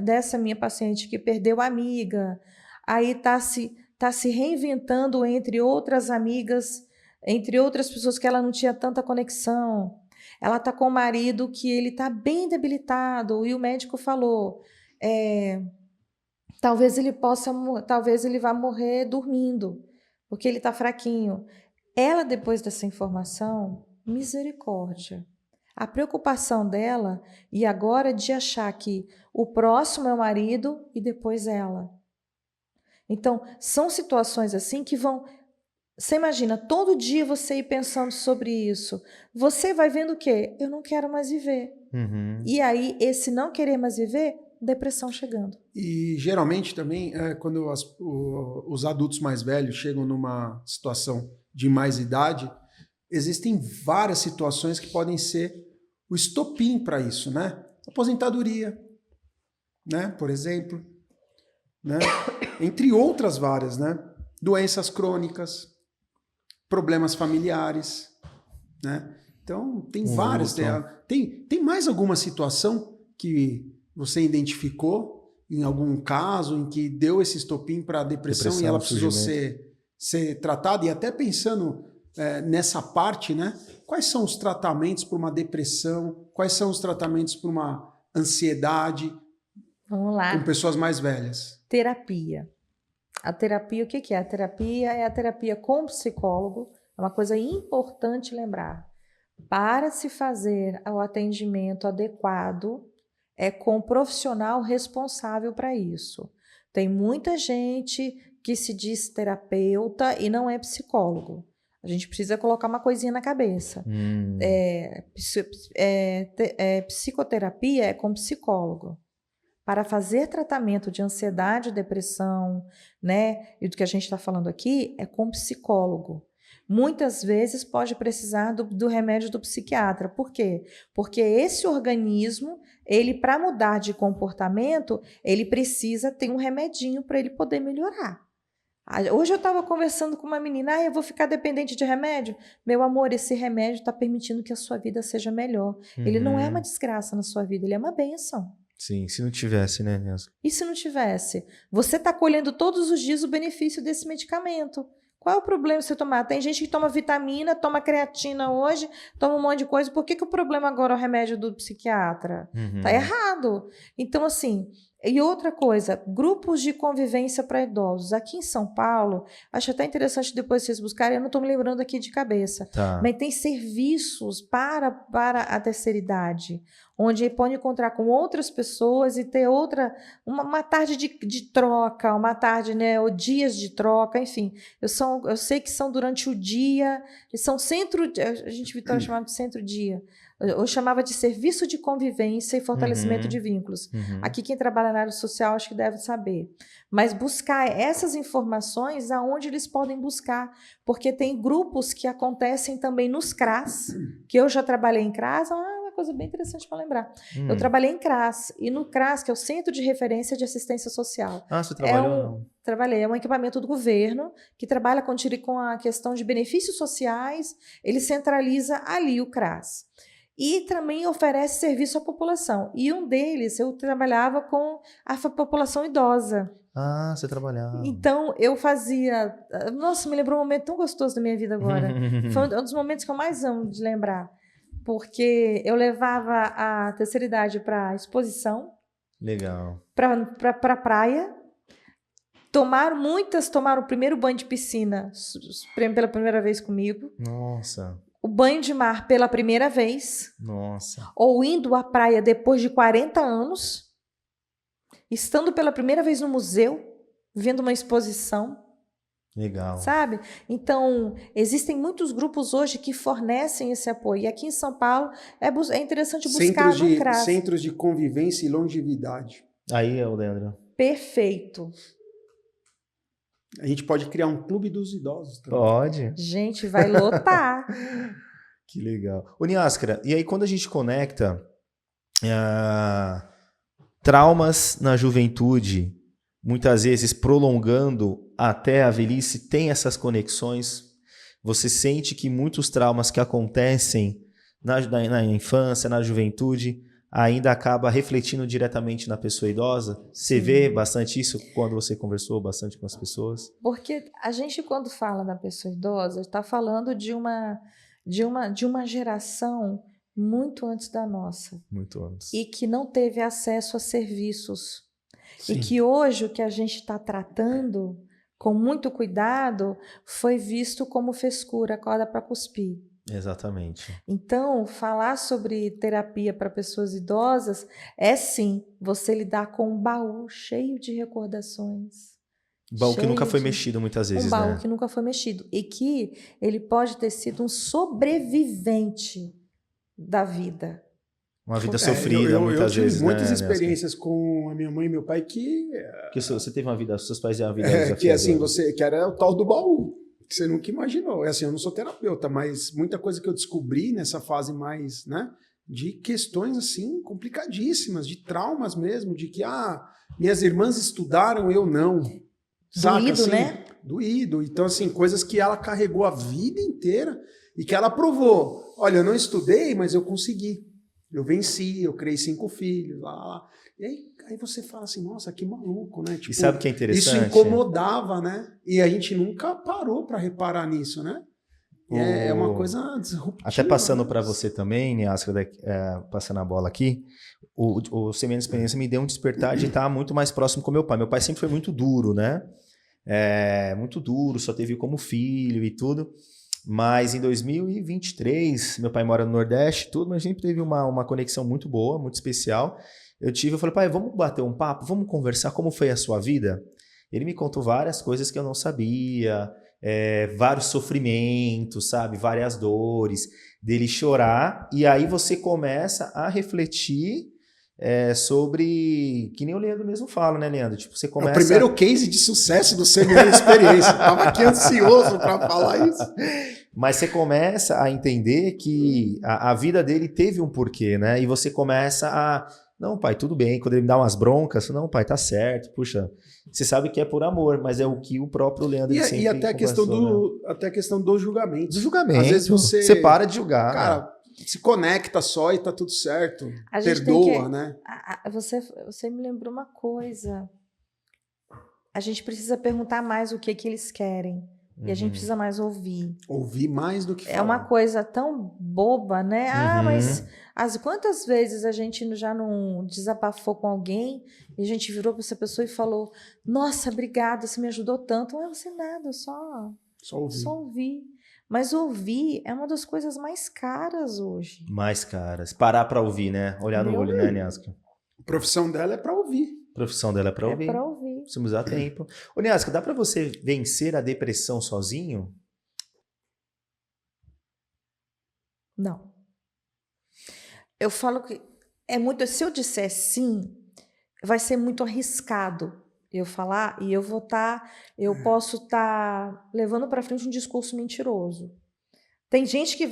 Dessa minha paciente que perdeu a amiga, aí está se reinventando entre outras amigas, entre outras pessoas que ela não tinha tanta conexão. Ela está com o marido que ele está bem debilitado e o médico falou, talvez ele vá morrer dormindo, porque ele está fraquinho. Ela, depois dessa informação, misericórdia. A preocupação dela, e agora de achar que o próximo é o marido e depois ela. Então, são situações assim que vão... Você imagina, todo dia você ir pensando sobre isso. Você vai vendo o quê? Eu não quero mais viver. E aí, esse não querer mais viver, depressão chegando. E geralmente também, quando os adultos mais velhos chegam numa situação de mais idade, existem várias situações que podem ser o estopim para isso, né? Aposentadoria, né? Por exemplo, né? Entre outras várias, né? Doenças crônicas, problemas familiares, né? Então, tem várias. Tem mais alguma situação que você identificou em algum caso em que deu esse estopim para a depressão e ela precisou ser tratada? E até pensando nessa parte, né? Quais são os tratamentos para uma depressão? Quais são os tratamentos para uma ansiedade? Vamos lá. Com pessoas mais velhas. Terapia. A terapia, o que é? A terapia é a terapia com psicólogo. É uma coisa importante lembrar. Para se fazer o atendimento adequado, é com um profissional responsável para isso. Tem muita gente que se diz terapeuta e não é psicólogo. A gente precisa colocar uma coisinha na cabeça. Psicoterapia é com psicólogo. Para fazer tratamento de ansiedade, depressão, né, e do que a gente está falando aqui, é com psicólogo. Muitas vezes pode precisar do remédio do psiquiatra. Por quê? Porque esse organismo, ele para mudar de comportamento, ele precisa ter um remedinho para ele poder melhorar. Hoje eu estava conversando com uma menina, eu vou ficar dependente de remédio? Meu amor, esse remédio está permitindo que a sua vida seja melhor. Ele não é uma desgraça na sua vida, ele é uma bênção. Sim, se não tivesse, né? E se não tivesse? Você está colhendo todos os dias o benefício desse medicamento. Qual é o problema se você tomar? Tem gente que toma vitamina, toma creatina hoje, toma um monte de coisa. Por que o problema agora é o remédio do psiquiatra? Tá errado. Então, assim, e outra coisa, grupos de convivência para idosos. Aqui em São Paulo, acho até interessante depois vocês buscarem, eu não estou me lembrando aqui de cabeça, mas tem serviços para a terceira idade, onde pode encontrar com outras pessoas e ter uma tarde de troca, uma tarde, né, ou dias de troca, enfim. Eu sei que são durante o dia, são a gente Vitória chamava de centro-dia, eu chamava de serviço de convivência e fortalecimento de vínculos. Aqui quem trabalha na área social acho que deve saber. Mas buscar essas informações aonde eles podem buscar, porque tem grupos que acontecem também nos CRAS, que eu já trabalhei em CRAS, coisa bem interessante para lembrar. Eu trabalhei em CRAS, e no CRAS, que é o Centro de Referência de Assistência Social. Ah, você trabalhou? Trabalhei, é um equipamento do governo que trabalha com a questão de benefícios sociais, ele centraliza ali o CRAS. E também oferece serviço à população. E um deles, eu trabalhava com a população idosa. Ah, você trabalhava. Então, eu fazia... Nossa, me lembrou um momento tão gostoso da minha vida agora. Foi um dos momentos que eu mais amo de lembrar. Porque eu levava a terceira idade para exposição. Legal. Para praia. Tomaram o primeiro banho de piscina pela primeira vez comigo. Nossa. O banho de mar pela primeira vez. Nossa. Ou indo à praia depois de 40 anos. Estando pela primeira vez no museu, vendo uma exposição. Legal. Sabe? Então, existem muitos grupos hoje que fornecem esse apoio. E aqui em São Paulo é interessante buscar no CRAS. Centros de convivência e longevidade. Aí, Leandro. Perfeito. A gente pode criar um clube dos idosos também. Pode. Gente, vai lotar. Que legal. Ô, Niáskara, e aí quando a gente conecta traumas na juventude, muitas vezes prolongando até a velhice, tem essas conexões? Você sente que muitos traumas que acontecem na infância, na juventude, ainda acaba refletindo diretamente na pessoa idosa? Você vê bastante isso quando você conversou bastante com as pessoas? Porque a gente, quando fala da pessoa idosa, está falando de uma geração muito antes da nossa. Muito antes. E que não teve acesso a serviços. Sim. E que hoje o que a gente está tratando com muito cuidado foi visto como frescura, corda para cuspir. Exatamente. Então, falar sobre terapia para pessoas idosas é sim você lidar com um baú cheio de recordações. Baú que nunca foi mexido muitas vezes, né? Um baú que nunca foi mexido. E que ele pode ter sido um sobrevivente da vida. Uma vida sofrida muitas vezes, né? Eu tive muitas experiências com a minha mãe e meu pai que você teve uma vida, seus pais tiveram uma vida desafiadora. Que assim, que era o tal do baú. Que você nunca imaginou. É assim, eu não sou terapeuta, mas muita coisa que eu descobri nessa fase mais, né, de questões assim complicadíssimas, de traumas mesmo, de que minhas irmãs estudaram, eu não. Saca, doído, assim, né? Doído. Então, assim, coisas que ela carregou a vida inteira e que ela provou. Olha, eu não estudei, mas eu consegui. Eu venci, eu criei 5 filhos, lá. E aí você fala assim, nossa, que maluco, né? Tipo, e sabe o que é interessante? Isso incomodava, né? E a gente nunca parou para reparar nisso, né? É uma coisa disruptiva. Até passando para você também, Niasca, passando a bola aqui, o Semente de Experiência me deu um despertar de estar muito mais próximo com meu pai. Meu pai sempre foi muito duro, né? Muito duro, só teve como filho e tudo. Mas em 2023, meu pai mora no Nordeste, tudo, mas a gente teve uma conexão muito boa, muito especial. Eu falei, pai, vamos bater um papo, vamos conversar, como foi a sua vida? Ele me contou várias coisas que eu não sabia, vários sofrimentos, sabe? Várias dores, dele chorar, e aí você começa a refletir sobre, que nem o Leandro mesmo fala, né, Leandro? Tipo, você começa... É o primeiro case de sucesso do Semente de Experiência. Eu tava aqui ansioso para falar isso. Mas você começa a entender que a vida dele teve um porquê, né? E você começa a... Não, pai, tudo bem. Quando ele me dá umas broncas, não, pai, tá certo. Puxa, você sabe que é por amor, mas é o que o próprio Leandro sempre E até a questão do julgamento. Do julgamento. Às vezes você para de julgar. Cara, se conecta só e tá tudo certo. A gente Perdoa, né? Você me lembrou uma coisa. A gente precisa perguntar mais o que eles querem. E a gente precisa mais ouvir. Ouvir mais do que falar. É uma coisa tão boba, né? Mas quantas vezes a gente já não desabafou com alguém e a gente virou para essa pessoa e falou: nossa, obrigada, você me ajudou tanto. Não é nada, só ouvir. Mas ouvir é uma das coisas mais caras hoje. Mais caras. Parar para ouvir, né? Olhar no olho, né, Niasca? A profissão dela é para ouvir. A profissão dela é para ouvir. É para ouvir. Precisamos dar tempo. Ô, Niasca, dá para você vencer a depressão sozinho? Não. Eu falo que é muito. Se eu disser sim, vai ser muito arriscado eu falar e eu posso estar levando para frente um discurso mentiroso. Tem gente que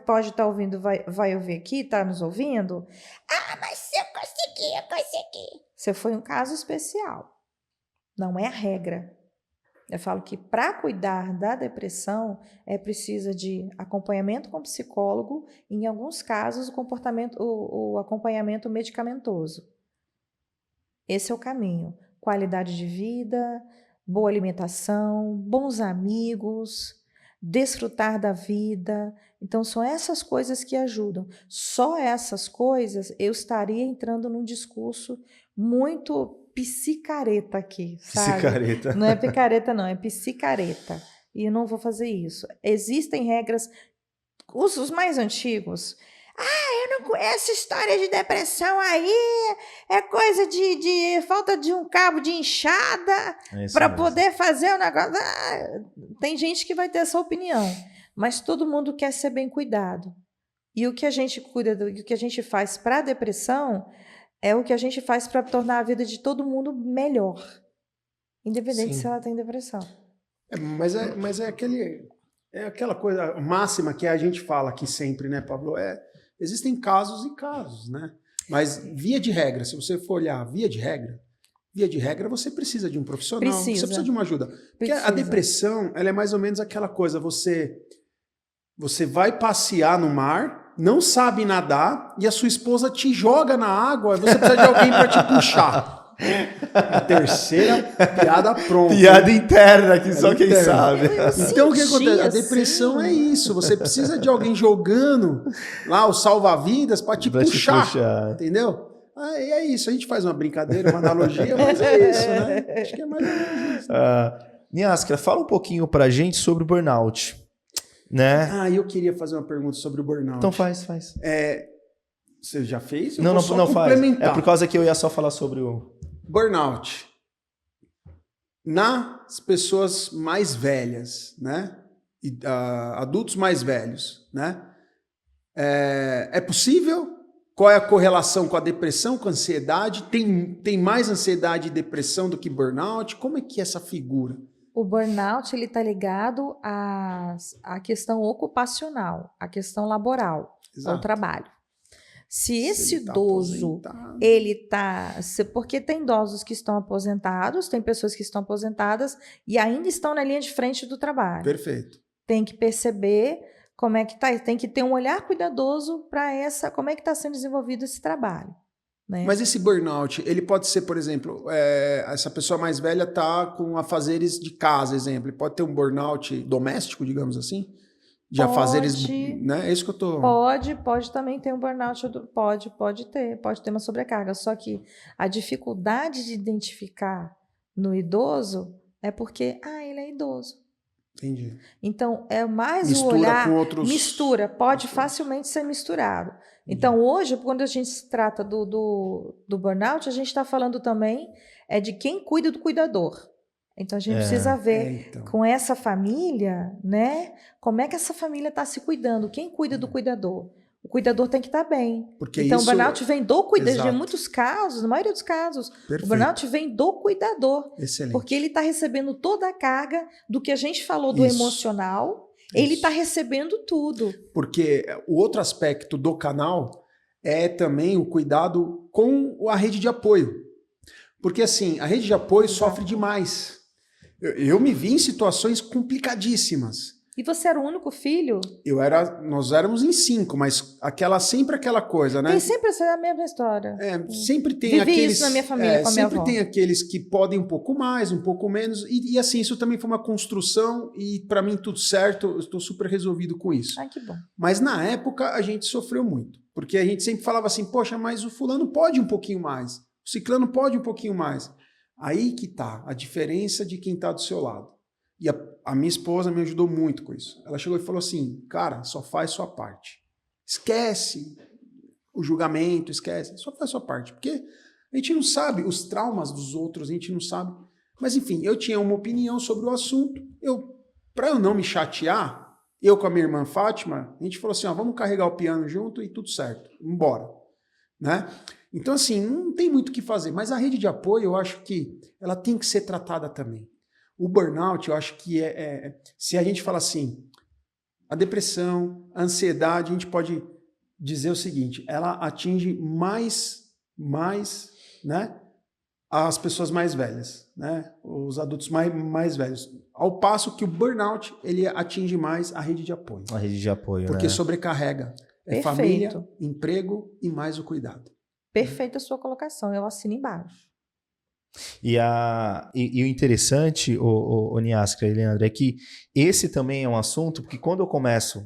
pode estar ouvindo, vai ouvir aqui, está nos ouvindo. Mas eu consegui. Você foi um caso especial. Não é a regra. Eu falo que para cuidar da depressão é preciso de acompanhamento com psicólogo e, em alguns casos, o acompanhamento medicamentoso. Esse é o caminho. Qualidade de vida, boa alimentação, bons amigos, desfrutar da vida. Então, são essas coisas que ajudam. Só essas coisas eu estaria entrando num discurso muito psicareta aqui, sabe? Psicareta. Não é picareta, não, é psicareta. E eu não vou fazer isso. Existem regras, os mais antigos. Eu não conheço história de depressão aí, é coisa de falta de um cabo de enxada para poder fazer o negócio. Tem gente que vai ter essa opinião, mas todo mundo quer ser bem cuidado. E o que a gente o que a gente faz para a depressão é o que a gente faz para tornar a vida de todo mundo melhor, independente se ela tem depressão. Mas é aquela coisa máxima que a gente fala aqui sempre, né, Pablo? Existem casos e casos, né? Mas via de regra, se você for olhar via de regra você precisa de um profissional, você precisa de uma ajuda. Porque a depressão, ela é mais ou menos aquela coisa, você vai passear no mar, não sabe nadar, e a sua esposa te joga na água, e você precisa de alguém para te puxar. A terceira piada pronta. Piada interna aqui, só quem sabe. Então o que acontece? A depressão é isso. Você precisa de alguém jogando lá o salva-vidas para te puxar. Entendeu? E é isso. A gente faz uma brincadeira, uma analogia, mas é isso, né? Acho que é mais ou menos isso. Niasca, fala um pouquinho pra gente sobre o burnout. Né? Eu queria fazer uma pergunta sobre o burnout. Então faz. Você já fez? Não faz. É por causa que eu ia só falar sobre o... Burnout. Nas pessoas mais velhas, né? Adultos mais velhos, né? É possível? Qual é a correlação com a depressão, com a ansiedade? Tem mais ansiedade e depressão do que burnout? Como é que é essa figura? O burnout está ligado à questão ocupacional, à questão laboral, ao trabalho. Se esse idoso, porque tem idosos que estão aposentados, tem pessoas que estão aposentadas e ainda estão na linha de frente do trabalho. Perfeito. Tem que perceber como é que está, tem que ter um olhar cuidadoso para como é que está sendo desenvolvido esse trabalho. Né? Mas esse burnout, ele pode ser, por exemplo, essa pessoa mais velha está com afazeres de casa, exemplo. Ele pode ter um burnout doméstico, digamos assim? de afazeres, né? É isso que eu tô... Pode também ter um burnout, pode ter uma sobrecarga, só que a dificuldade de identificar no idoso é porque, ele é idoso. Entendi. Então, é mais Mistura o olhar... com outros... pode facilmente ser misturado. Então, hoje, quando a gente se trata do burnout, a gente está falando também de quem cuida do cuidador. Então, a gente precisa ver com essa família, né? Como é que essa família está se cuidando? Quem cuida do cuidador? O cuidador tem que estar bem. Porque então, isso... o burnout vem do cuidador. Exato. Em muitos casos, na maioria dos casos, Perfeito. O burnout vem do cuidador. Excelente. Porque ele está recebendo toda a carga do que a gente falou do emocional. Ele está recebendo tudo. Porque o outro aspecto do canal é também o cuidado com a rede de apoio. Porque, assim, a rede de apoio sofre demais. Eu me vi em situações complicadíssimas. E você era o único filho? Nós éramos em 5, mas sempre aquela coisa, né? Tem sempre essa mesma história. Sempre tem Vivi aqueles... isso na minha família, com a minha avó. Sempre tem aqueles que podem um pouco mais, um pouco menos. E assim, isso também foi uma construção e para mim tudo certo, eu estou super resolvido com isso. Que bom. Mas na época a gente sofreu muito. Porque a gente sempre falava assim, poxa, mas o fulano pode um pouquinho mais. O ciclano pode um pouquinho mais. Aí que tá a diferença de quem tá do seu lado. E a minha esposa me ajudou muito com isso. Ela chegou e falou assim, cara, só faz sua parte. Esquece o julgamento, só faz sua parte. Porque a gente não sabe os traumas dos outros, a gente não sabe. Mas enfim, eu tinha uma opinião sobre o assunto. Para eu não me chatear, eu com a minha irmã Fátima, a gente falou assim, vamos carregar o piano junto e tudo certo, embora, né? Então, assim, não tem muito o que fazer, mas a rede de apoio, eu acho que ela tem que ser tratada também. O burnout, eu acho que se a gente fala assim, a depressão, a ansiedade, a gente pode dizer o seguinte, ela atinge mais, né, as pessoas mais velhas, né, os adultos mais velhos. Ao passo que o burnout, ele atinge mais a rede de apoio. A rede de apoio, porque sobrecarrega. Perfeito. Família, emprego e mais o cuidado. Perfeita a sua colocação, eu assino embaixo. E o interessante, o Niasca e Leandro, é que esse também é um assunto, porque quando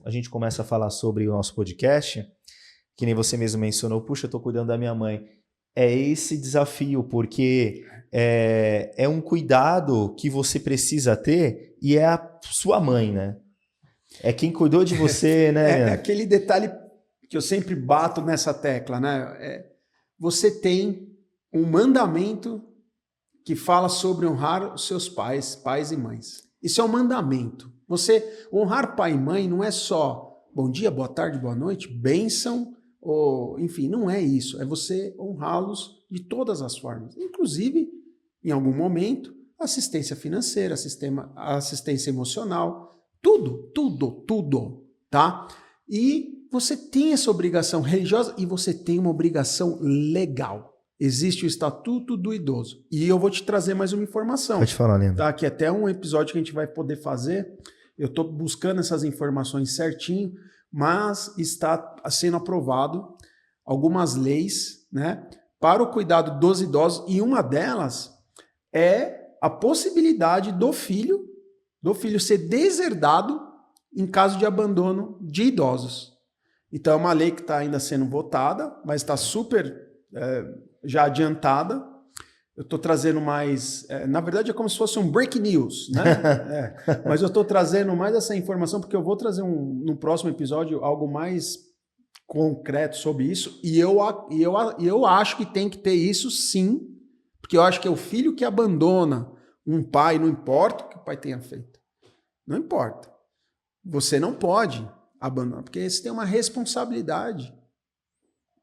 a gente começa a falar sobre o nosso podcast, que nem você mesmo mencionou, puxa, eu tô cuidando da minha mãe. É esse desafio, porque é um cuidado que você precisa ter e é a sua mãe, né? É quem cuidou de você, né? É aquele detalhe que eu sempre bato nessa tecla, né? Você tem um mandamento que fala sobre honrar os seus pais e mães. Isso é um mandamento. Você honrar pai e mãe não é só bom dia, boa tarde, boa noite, bênção, ou, enfim, não é isso. É você honrá-los de todas as formas. Inclusive, em algum momento, assistência financeira, assistência emocional, tudo, tá? E você tem essa obrigação religiosa e você tem uma obrigação legal. Existe o Estatuto do Idoso. E eu vou te trazer mais uma informação. Pode falar, Leandro. Tá? Que até um episódio que a gente vai poder fazer. Eu estou buscando essas informações certinho, mas está sendo aprovado algumas leis, né, para o cuidado dos idosos. E uma delas é a possibilidade do filho ser deserdado em caso de abandono de idosos. Então é uma lei que está ainda sendo votada, mas está super já adiantada. Eu estou trazendo mais... na verdade é como se fosse um break news, né? Mas eu estou trazendo mais essa informação porque eu vou trazer no próximo episódio algo mais concreto sobre isso. E eu acho que tem que ter isso sim, porque eu acho que é o filho que abandona um pai, não importa o que o pai tenha feito. Não importa. Você não pode abandonar, porque você tem uma responsabilidade.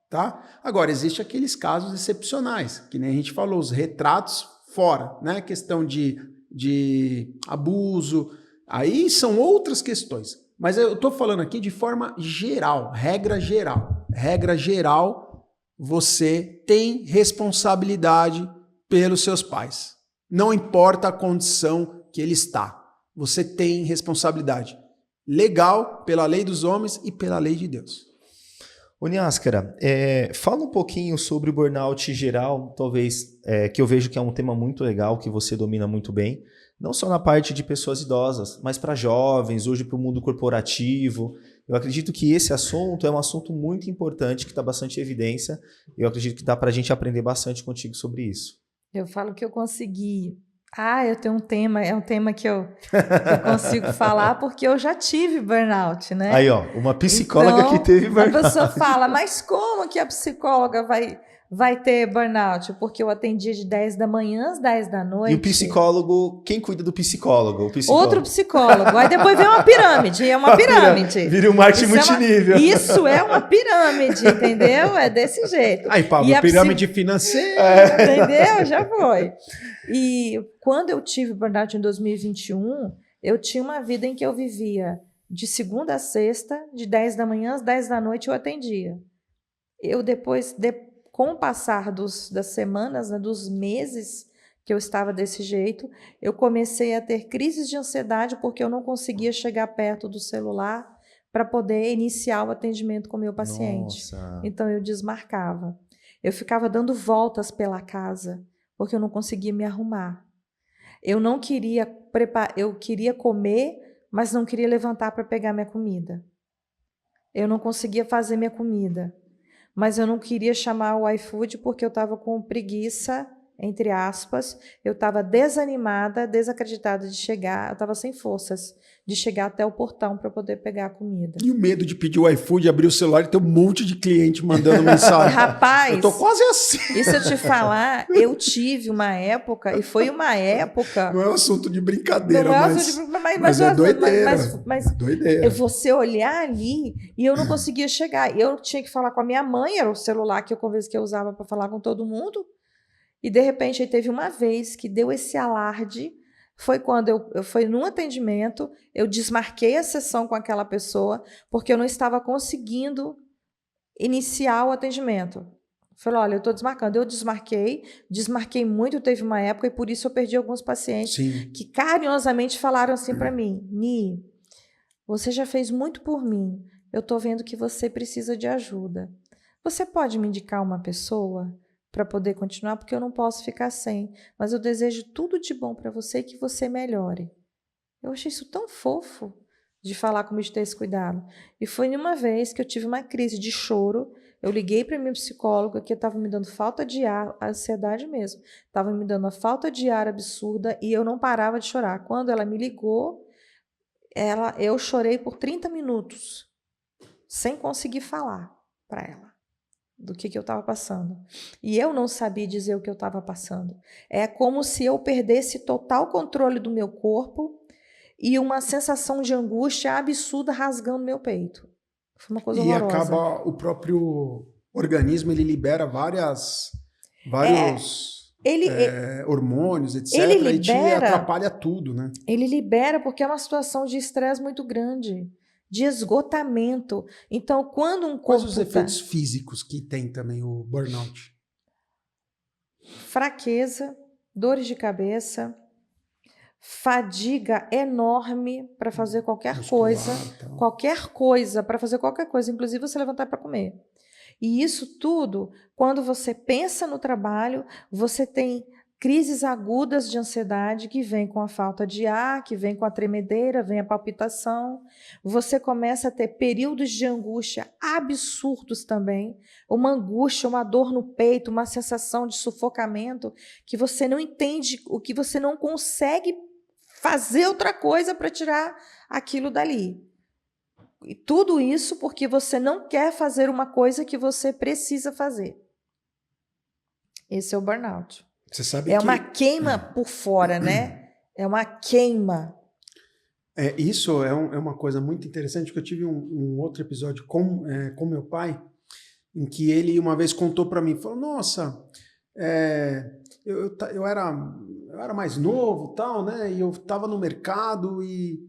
Tá? Agora, existem aqueles casos excepcionais, que nem a gente falou, os retratos fora, né? Questão de abuso, aí são outras questões. Mas eu estou falando aqui de forma geral, regra geral. Regra geral, você tem responsabilidade pelos seus pais. Não importa a condição que ele está, você tem responsabilidade legal pela lei dos homens e pela lei de Deus. Ô Niascara, fala um pouquinho sobre o burnout geral, talvez, que eu vejo que é um tema muito legal, que você domina muito bem, não só na parte de pessoas idosas, mas para jovens, hoje para o mundo corporativo. Eu acredito que esse assunto é um assunto muito importante, que está bastante em evidência. Eu acredito que dá para a gente aprender bastante contigo sobre isso. Eu falo que eu consegui. Eu tenho um tema, é um tema que eu consigo falar porque eu já tive burnout, né? Aí, ó, uma psicóloga então, que teve burnout. A pessoa fala, mas como que a psicóloga vai ter burnout? Porque eu atendia de 10 da manhã às 10 da noite. E o psicólogo, quem cuida do psicólogo? O psicólogo. Outro psicólogo. Aí depois vem uma pirâmide, é uma pirâmide. Vira um marketing multinível. Isso é uma pirâmide, entendeu? É desse jeito. Aí, Pablo, pirâmide financeira. Entendeu? Já foi. E quando eu tive burnout em 2021, eu tinha uma vida em que eu vivia de segunda a sexta, de 10 da manhã às 10 da noite eu atendia. Eu depois, com o passar das semanas, né, dos meses que eu estava desse jeito, eu comecei a ter crises de ansiedade porque eu não conseguia chegar perto do celular para poder iniciar o atendimento com o meu paciente. Nossa. Então eu desmarcava. Eu ficava dando voltas pela casa porque eu não conseguia me arrumar. Eu não queria eu queria comer, mas não queria levantar para pegar minha comida. Eu não conseguia fazer minha comida, mas eu não queria chamar o iFood porque eu estava com preguiça, entre aspas, eu estava desanimada, desacreditada de chegar, eu estava sem forças de chegar até o portão para poder pegar a comida. E o medo de pedir o iFood, abrir o celular e ter um monte de cliente mandando mensagem. Rapaz, eu tô quase assim. E se eu te falar, eu tive uma época, e foi uma época... Não é um assunto de brincadeira, não é mas é doideira. Mas doideira. Você olhar ali, e eu não conseguia chegar. Eu tinha que falar com a minha mãe, era o celular que eu usava para falar com todo mundo. E, de repente, teve uma vez que deu esse alarde, foi quando eu fui num atendimento, eu desmarquei a sessão com aquela pessoa, porque eu não estava conseguindo iniciar o atendimento. Falei, olha, eu estou desmarcando. Eu desmarquei muito, teve uma época, e por isso eu perdi alguns pacientes que carinhosamente falaram assim para mim, Ni, você já fez muito por mim, eu estou vendo que você precisa de ajuda. Você pode me indicar uma pessoa para poder continuar, porque eu não posso ficar sem, mas eu desejo tudo de bom para você e que você melhore. Eu achei isso tão fofo de falar comigo, de ter esse cuidado. E foi uma vez que eu tive uma crise de choro, eu liguei para minha psicóloga que estava me dando falta de ar, a ansiedade mesmo, estava me dando uma falta de ar absurda e eu não parava de chorar. Quando ela me ligou, eu chorei por 30 minutos, sem conseguir falar para ela do que eu estava passando. E eu não sabia dizer o que eu estava passando. É como se eu perdesse total controle do meu corpo e uma sensação de angústia absurda rasgando meu peito. Foi uma coisa horrorosa. E acaba o próprio organismo, ele libera vários hormônios, etc. E te atrapalha tudo, né? Ele libera porque é uma situação de estresse muito grande, de esgotamento. Então, quando um corpo... Quais os efeitos físicos que tem também o burnout? Fraqueza, dores de cabeça, fadiga enorme para fazer qualquer coisa, para fazer qualquer coisa, inclusive você levantar para comer. E isso tudo, quando você pensa no trabalho, você tem crises agudas de ansiedade que vem com a falta de ar, que vem com a tremedeira, vem a palpitação. Você começa a ter períodos de angústia absurdos também, uma angústia, uma dor no peito, uma sensação de sufocamento que você não entende, o que você não consegue fazer outra coisa para tirar aquilo dali. E tudo isso porque você não quer fazer uma coisa que você precisa fazer. Esse é o burnout. Você sabe uma queima por fora, né? É uma queima. Isso é uma coisa muito interessante, porque eu tive um outro episódio com meu pai, em que ele uma vez contou para mim, falou, nossa, eu era mais novo, tal, né? E eu estava no mercado e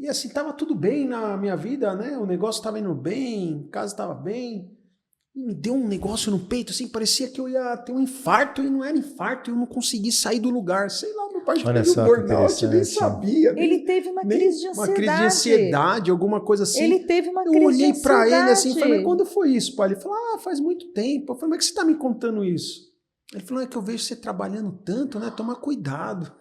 assim, estava tudo bem na minha vida, né? O negócio estava indo bem, a casa estava bem. E me deu um negócio no peito, assim, parecia que eu ia ter um infarto, e não era infarto, eu não consegui sair do lugar. Sei lá, meu pai já teve um burnout, nem sabia. Ele teve uma crise de ansiedade. Uma crise de ansiedade, alguma coisa assim. Ele teve uma crise de ansiedade. Eu olhei pra ele assim e falei, quando foi isso, pai? Ele falou, faz muito tempo. Eu falei, mas que você tá me contando isso? Ele falou, é que eu vejo você trabalhando tanto, né? Toma cuidado.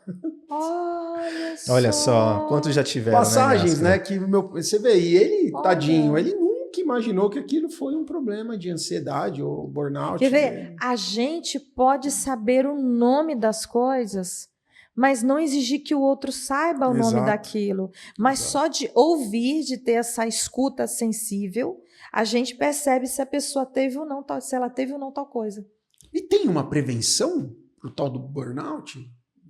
Olha só, quantos já tiveram, passagens, né? Que você vê, e ele, Olha. tadinho, ele nunca imaginou que aquilo foi um problema de ansiedade ou burnout. Quer ver? A gente pode saber o nome das coisas, mas não exigir que o outro saiba o nome Exato. daquilo. Mas só de ouvir, de ter essa escuta sensível, a gente percebe se a pessoa teve ou não, se ela teve ou não tal coisa. E tem uma prevenção pro tal do burnout?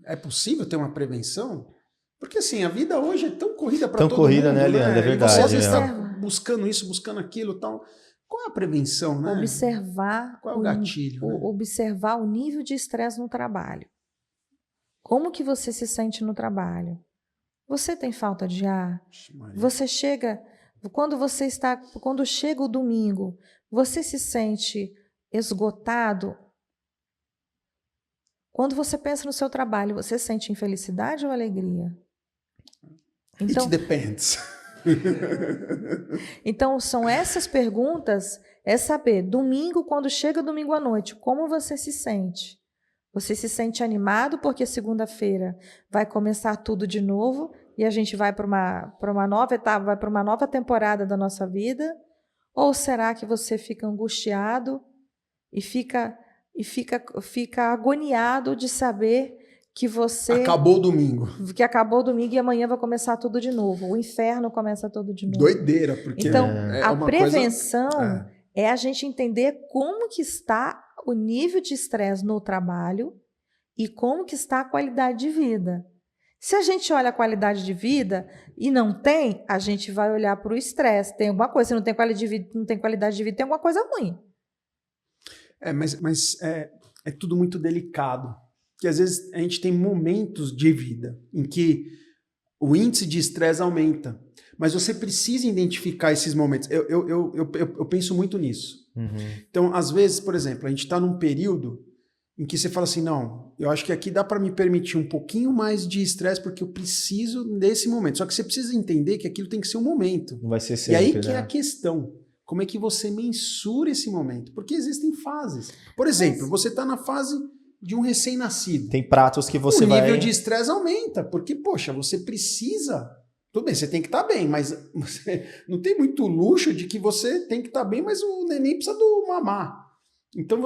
É possível ter uma prevenção? Porque assim, a vida hoje é tão corrida para todo mundo. Tão corrida, né, Leandro? É verdade. E você às vezes né? está buscando isso, buscando aquilo, tal. Qual é a prevenção, né? Observar Qual é o gatilho? Né? Observar o nível de estresse no trabalho. Como que você se sente no trabalho? Você tem falta de ar? Você chega, quando chega o domingo, você se sente esgotado? Quando você pensa no seu trabalho, você sente infelicidade ou alegria? It depends. Então, são essas perguntas, é saber, domingo, quando chega domingo à noite, como você se sente? Você se sente animado porque segunda-feira vai começar tudo de novo e a gente vai para uma nova etapa, vai para uma nova temporada da nossa vida? Ou será que você fica angustiado e fica agoniado de saber que você... Acabou o domingo. Que acabou o domingo e amanhã vai começar tudo de novo. O inferno começa tudo de novo. Doideira, porque... Então, é a uma prevenção coisa... é a gente entender como que está o nível de estresse no trabalho e como que está a qualidade de vida. Se a gente olha a qualidade de vida e não tem, a gente vai olhar para o estresse. Tem alguma coisa, se não tem qualidade de vida, tem alguma coisa ruim. Mas é tudo muito delicado. Porque às vezes a gente tem momentos de vida em que o índice de estresse aumenta. Mas você precisa identificar esses momentos. Eu penso muito nisso. Uhum. Então, às vezes, por exemplo, a gente está num período em que você fala assim, não, eu acho que aqui dá para me permitir um pouquinho mais de estresse porque eu preciso desse momento. Só que você precisa entender que aquilo tem que ser um momento. Não vai ser sempre, e aí que é a questão. Como é que você mensura esse momento? Porque existem fases. Por exemplo, você está na fase de um recém-nascido. Tem pratos que você vai... O nível de estresse aumenta, porque, poxa, você precisa... Tudo bem, você tem que estar bem, mas você não tem muito luxo de que você tem que estar bem, mas o neném precisa do mamar. Então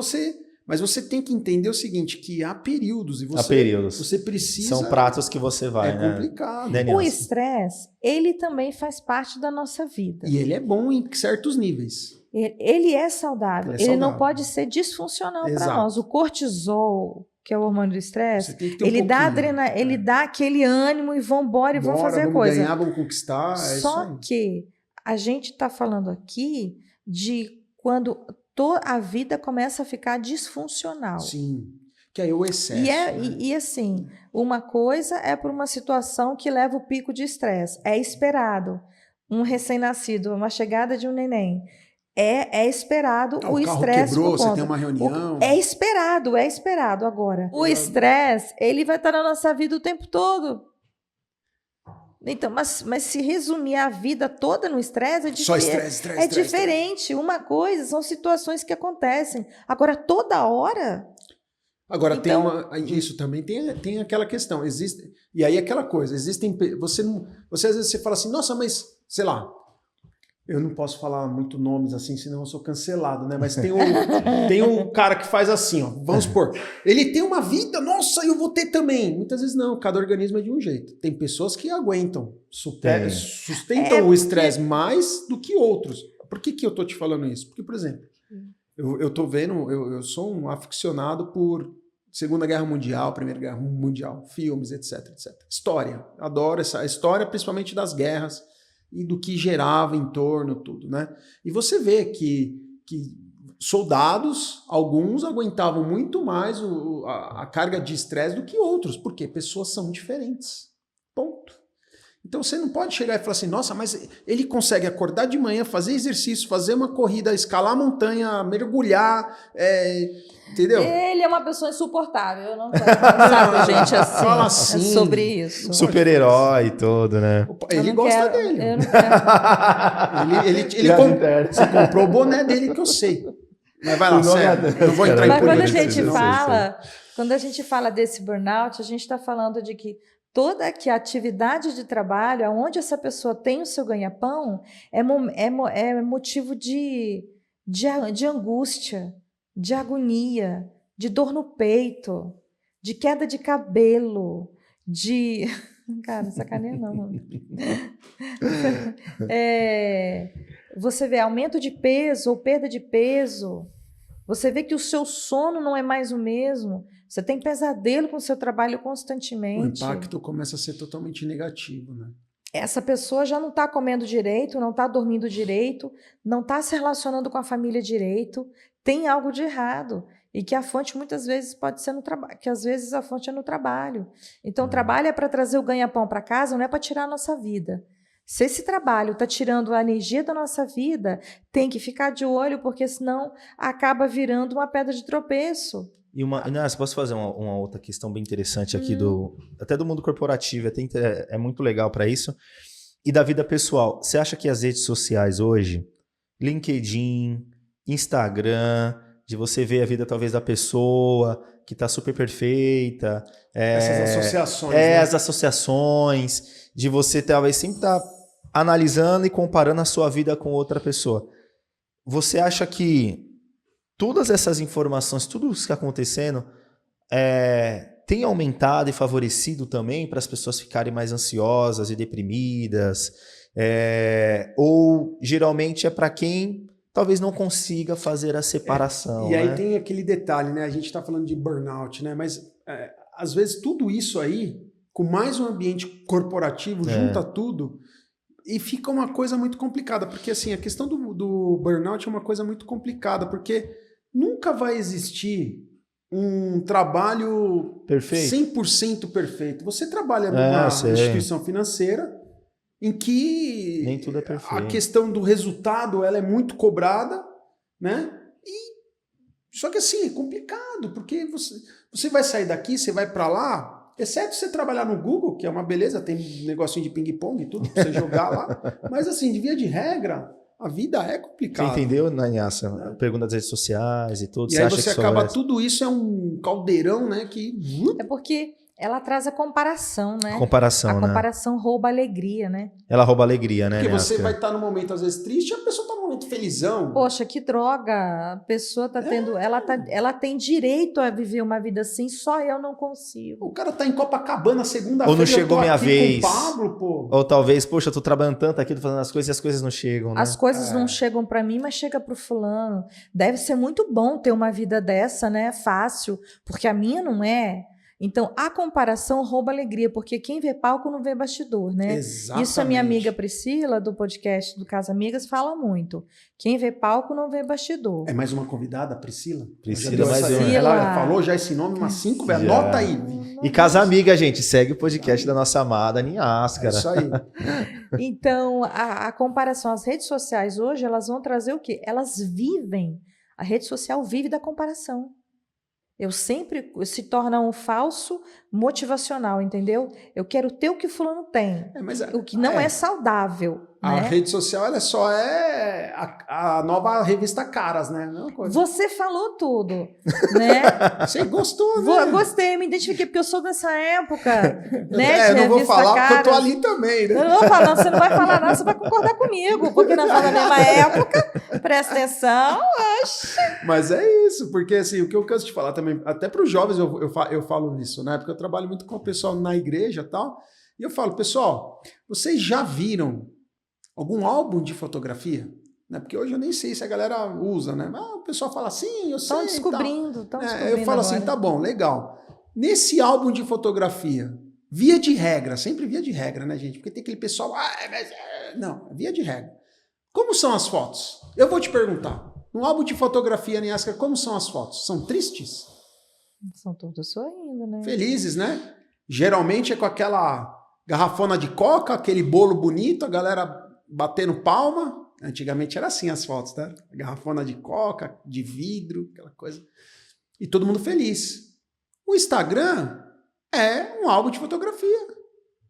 Mas você tem que entender o seguinte, que há períodos e você precisa... São pratos que você vai, né? É complicado. O estresse, ele também faz parte da nossa vida. E ele é bom em certos níveis. Ele é saudável. Ele não pode ser disfuncional para nós. O cortisol, que é o hormônio do estresse, ele dá aquele ânimo e vambora e vamos fazer a coisa. Vamos ganhar, vamos conquistar. Só que a gente está falando aqui de quando a vida começa a ficar disfuncional. Sim, que é o excesso. E assim, uma coisa é por uma situação que leva o pico de estresse. É esperado. Um recém-nascido, uma chegada de um neném. É esperado o estresse. O carro quebrou, você tem uma reunião. É esperado agora. O estresse, ele vai estar na nossa vida o tempo todo. Então, mas se resumir a vida toda no estresse, só estresse, é diferente. Uma coisa são situações que acontecem. Agora, toda hora... Agora, então, isso também tem aquela questão. E aí aquela coisa, existem... Você às vezes você fala assim, nossa, mas, sei lá, eu não posso falar muito nomes assim, senão eu sou cancelado, né? Mas tem o cara que faz assim, ó. Vamos supor, ele tem uma vida, nossa, eu vou ter também. Muitas vezes não, cada organismo é de um jeito. Tem pessoas que aguentam, sustentam o estresse mais do que outros. Por que eu tô te falando isso? Porque, por exemplo, eu tô vendo, eu sou um aficionado por Segunda Guerra Mundial, Primeira Guerra Mundial, filmes, etc, etc. História, adoro essa história, principalmente das guerras, e do que gerava em torno, tudo, né? E você vê que soldados, alguns aguentavam muito mais a carga de estresse do que outros, porque pessoas são diferentes. Ponto. Então você não pode chegar e falar assim, nossa, mas ele consegue acordar de manhã, fazer exercício, fazer uma corrida, escalar a montanha, mergulhar, entendeu? Ele é uma pessoa insuportável, eu não quero conversar com gente assim, fala assim sobre isso. Super-herói e todo, né? Ele gosta dele. Eu não quero. Você comprou o boné dele que eu sei. Mas vai lá, sério. Não vou entrar em Mas política. quando a gente fala desse burnout, a gente está falando de que toda que a atividade de trabalho, aonde essa pessoa tem o seu ganha-pão, é motivo de angústia, de agonia, de dor no peito, de queda de cabelo, de... Cara, não sacaneia não. Você vê aumento de peso ou perda de peso. Você vê que o seu sono não é mais o mesmo. Você tem pesadelo com o seu trabalho constantemente. O impacto começa a ser totalmente negativo, né? Essa pessoa já não está comendo direito, não está dormindo direito, não está se relacionando com a família direito, tem algo de errado. E que a fonte muitas vezes pode ser no trabalho, que às vezes a fonte é no trabalho. Então, o trabalho é para trazer o ganha-pão para casa, não é para tirar a nossa vida. Se esse trabalho está tirando a energia da nossa vida, tem que ficar de olho, porque senão acaba virando uma pedra de tropeço. E posso fazer uma outra questão bem interessante aqui, até do mundo corporativo, é muito legal para isso, e da vida pessoal. Você acha que as redes sociais hoje, LinkedIn, Instagram, de você ver a vida talvez da pessoa que está super perfeita. Essas associações. Né? As associações, de você talvez sempre estar analisando e comparando a sua vida com outra pessoa. Você acha que todas essas informações, tudo isso que está acontecendo, tem aumentado e favorecido também para as pessoas ficarem mais ansiosas e deprimidas? Ou geralmente é para quem talvez não consiga fazer a separação? E aí tem aquele detalhe, né? A gente está falando de burnout, né? Mas às vezes tudo isso aí, com mais um ambiente corporativo, junta tudo e fica uma coisa muito complicada. Porque assim, a questão do burnout é uma coisa muito complicada, porque nunca vai existir um trabalho perfeito. 100% perfeito. Você trabalha numa instituição financeira em que nem tudo é perfeito. A questão do resultado ela é muito cobrada, né? Só que assim, é complicado, porque você vai sair daqui, você vai para lá, exceto você trabalhar no Google, que é uma beleza, tem um negocinho de ping-pong e tudo, pra você jogar lá, mas assim, de via de regra, a vida é complicada. Você entendeu, Naniassa? Pergunta das redes sociais e tudo. E aí você acaba, tudo isso é um caldeirão, né? É porque ela traz a comparação, né? A comparação rouba a alegria, né? Ela rouba a alegria, né? Porque você vai estar num momento, às vezes, triste e a pessoa está num momento felizão. Poxa, que droga! A pessoa está tendo... Ela tem direito a viver uma vida assim, só eu não consigo. O cara tá em Copacabana segunda-feira. Ou não chegou minha vez. Com o Pablo, pô. Ou talvez, poxa, eu tô trabalhando tanto aqui, tô fazendo as coisas e as coisas não chegam, né? As coisas não chegam para mim, mas chega pro fulano. Deve ser muito bom ter uma vida dessa, né? Fácil, porque a minha não é. Então, a comparação rouba alegria, porque quem vê palco não vê bastidor, né? Exatamente. Isso a minha amiga Priscila, do podcast do Casa Amigas, fala muito. Quem vê palco não vê bastidor. É mais uma convidada, a Priscila? Priscila, mais uma. Ela falou já esse nome umas 5 vezes. Anota aí. E Casa Amiga, gente, segue o podcast da nossa amada Naniassa. É isso aí. Então, a comparação, as redes sociais hoje, elas vão trazer o quê? Elas vivem, a rede social vive da comparação. Se torna um falso motivacional, entendeu? Eu quero ter o que fulano tem, o que não é saudável. A rede social ela só é a nova revista Caras, né? Não é coisa. Você falou tudo, né? Você gostou, né? Gostei, me identifiquei, porque eu sou dessa época, né? Eu não vou falar Caras. Porque eu tô ali também, né? Eu não vou falar, você não vai falar nada, você vai concordar comigo, porque nós estamos na mesma época, presta atenção. Oxi. Mas é isso, porque assim, o que eu canso de falar também, até para os jovens eu falo isso, né? Porque eu trabalho muito com o pessoal na igreja e tal, e eu falo, pessoal, vocês já viram algum álbum de fotografia? Né? Porque hoje eu nem sei se a galera usa, né? Mas o pessoal fala assim, eu sei. Estão descobrindo. Eu falo assim, tá bom, legal. Nesse álbum de fotografia, via de regra, sempre via de regra, né, gente? Porque tem aquele pessoal, não, via de regra. Como são as fotos? Eu vou te perguntar. No álbum de fotografia, Naniassa, como são as fotos? São tristes? São todos sorrindo, né? Felizes, né? Geralmente é com aquela garrafona de coca, aquele bolo bonito, a galera batendo palma. Antigamente era assim as fotos, tá? Garrafona de coca, de vidro, aquela coisa. E todo mundo feliz. O Instagram é um álbum de fotografia.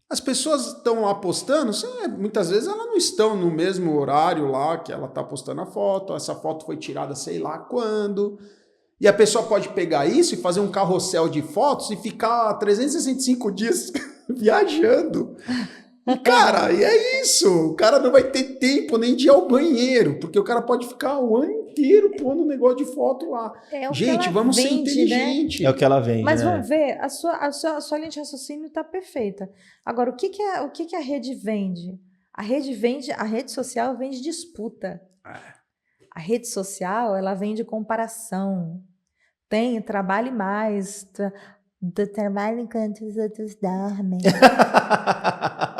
As pessoas estão lá postando, muitas vezes elas não estão no mesmo horário lá que ela está postando a foto, essa foto foi tirada sei lá quando. E a pessoa pode pegar isso e fazer um carrossel de fotos e ficar 365 dias viajando. E, cara, e é isso. O cara não vai ter tempo nem de ir ao banheiro, porque o cara pode ficar o ano inteiro pondo um negócio de foto lá. É o que Gente, ela vamos ser vende, inteligentes. É o que ela vende, Mas né? vamos ver, a sua linha de raciocínio está perfeita. Agora, o que a rede vende? A rede social vende disputa. A rede social, ela vende comparação. Trabalhe mais, trabalhe enquanto os outros dormem.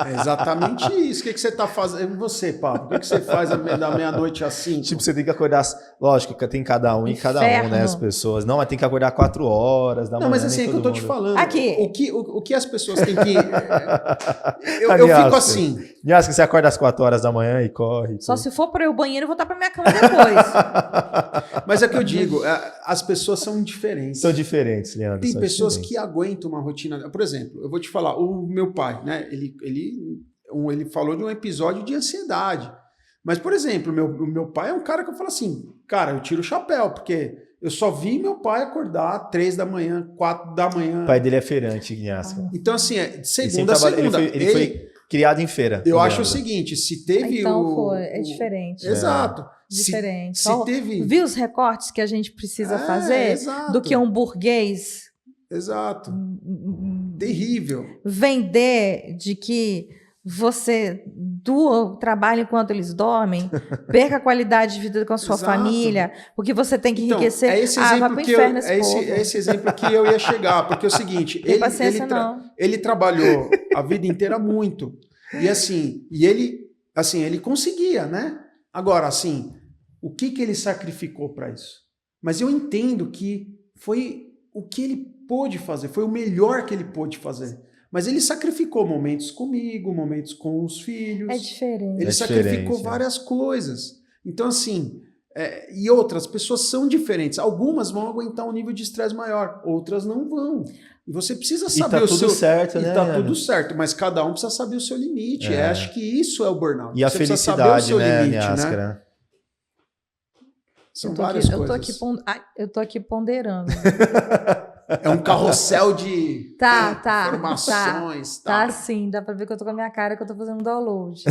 É exatamente isso. O que você tá fazendo? E você, Pablo? O que você faz da meia-noite às 5? Tipo, você tem que acordar. Lógico que tem cada um e cada um, Inferno. né? As pessoas. Não, mas tem que acordar 4 horas da Não, manhã. mas assim, nem é que eu todo tô te mundo. falando. Aqui. O que as pessoas têm que... Eu Aliás, fico assim. Aliás, que você acorda às 4 horas da manhã e corre. Só tudo. se for para ir ao banheiro, eu vou estar para minha cama depois. Mas é que eu digo, as pessoas são diferentes. São diferentes, Leandro. Tem são pessoas diferentes. que aguentam uma rotina. Por exemplo, eu vou te falar, o meu pai, né? Ele falou de um episódio de ansiedade. Mas, por exemplo, o meu pai é um cara que eu falo assim, cara, eu tiro o chapéu, porque eu só vi meu pai acordar 3 da manhã, 4 da manhã. O pai dele é feirante, Guinhasca. Então, assim, Ele sempre segunda a segunda. Ele foi criado em feira. Eu o acho o Leandro. seguinte, se teve Então, é diferente. Exato. Diferente. Se teve... Viu os recortes que a gente precisa fazer exato. do que um burguês Exato. Terrível. vender de que você trabalha enquanto eles dormem, perca a qualidade de vida com a sua Exato. família, porque você tem que Então, enriquecer. é esse Vai exemplo pro que inferno esse povo. é esse exemplo que eu ia chegar, porque é o seguinte, Tem paciência, não. ele trabalhou a vida inteira muito. E assim, ele conseguia, né? Agora, assim, o que ele sacrificou para isso? Mas eu entendo que foi o que ele pôde fazer, foi o melhor que ele pôde fazer. Mas ele sacrificou momentos comigo, momentos com os filhos. É diferente. Ele sacrificou várias coisas. Então, assim, e outras pessoas são diferentes. Algumas vão aguentar um nível de estresse maior, outras não vão. E você precisa saber tá tudo certo, né? E tá tudo certo, mas cada um precisa saber o seu limite. Acho que isso é o burnout. E a você precisa saber o felicidade, seu né, limite, Niascara? né? São várias coisas. Eu tô aqui ponderando. É um carrossel de informações. Tá assim, dá pra ver que eu tô com a minha cara que eu tô fazendo download.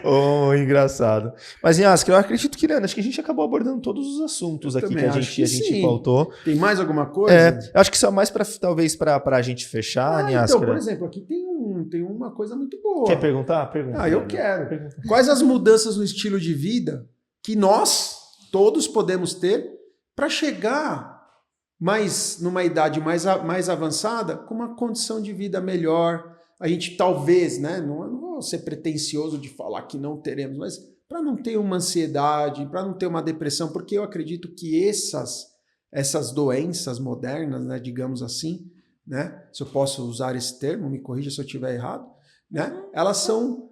Oh, engraçado. Mas, Niascara, eu acredito que, Leandro, acho que a gente acabou abordando todos os assuntos aqui que a gente pautou. Tem mais alguma coisa? Eu acho que só mais talvez pra gente fechar, Niascara. Então, por exemplo, aqui tem uma coisa muito boa. Quer perguntar? Pergunta. Eu quero. Quais as mudanças no estilo de vida que nós todos podemos ter para chegar numa idade mais avançada com uma condição de vida melhor? A gente talvez, né? Não vou ser pretensioso de falar que não teremos, mas para não ter uma ansiedade, para não ter uma depressão, porque eu acredito que essas doenças modernas, né, digamos assim, né? Se eu posso usar esse termo, me corrija se eu estiver errado, né? Elas são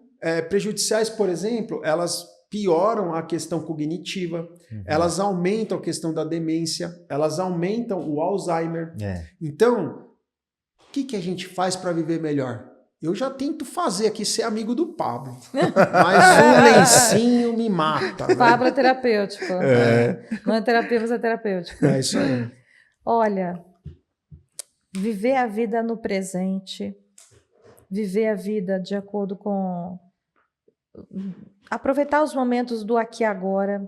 prejudiciais, por exemplo, elas pioram a questão cognitiva, elas aumentam a questão da demência, elas aumentam o Alzheimer. Então, o que a gente faz para viver melhor? Eu já tento fazer aqui ser amigo do Pablo, mas um lencinho me mata. Pablo é terapêutico. Não é terapia, mas é terapêutico. É isso aí. Olha, viver a vida no presente, viver a vida de acordo com... Aproveitar os momentos do aqui e agora,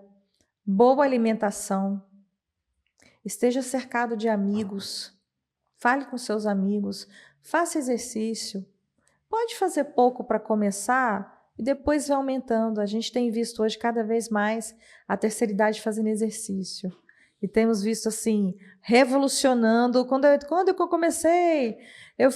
boa alimentação, esteja cercado de amigos, fale com seus amigos, faça exercício. Pode fazer pouco para começar e depois vai aumentando. A gente tem visto hoje cada vez mais a terceira idade fazendo exercício. E temos visto assim, revolucionando. Quando eu comecei, eu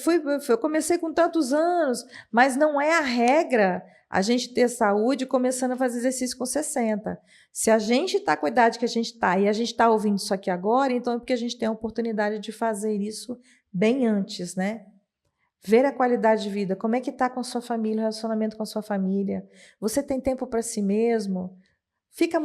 comecei com tantos anos, mas não é a regra a gente ter saúde começando a fazer exercício com 60. Se a gente está com a idade que a gente está e a gente está ouvindo isso aqui agora, então é porque a gente tem a oportunidade de fazer isso bem antes, né? Ver a qualidade de vida, como é que está com a sua família, o relacionamento com a sua família. Você tem tempo para si mesmo? Fica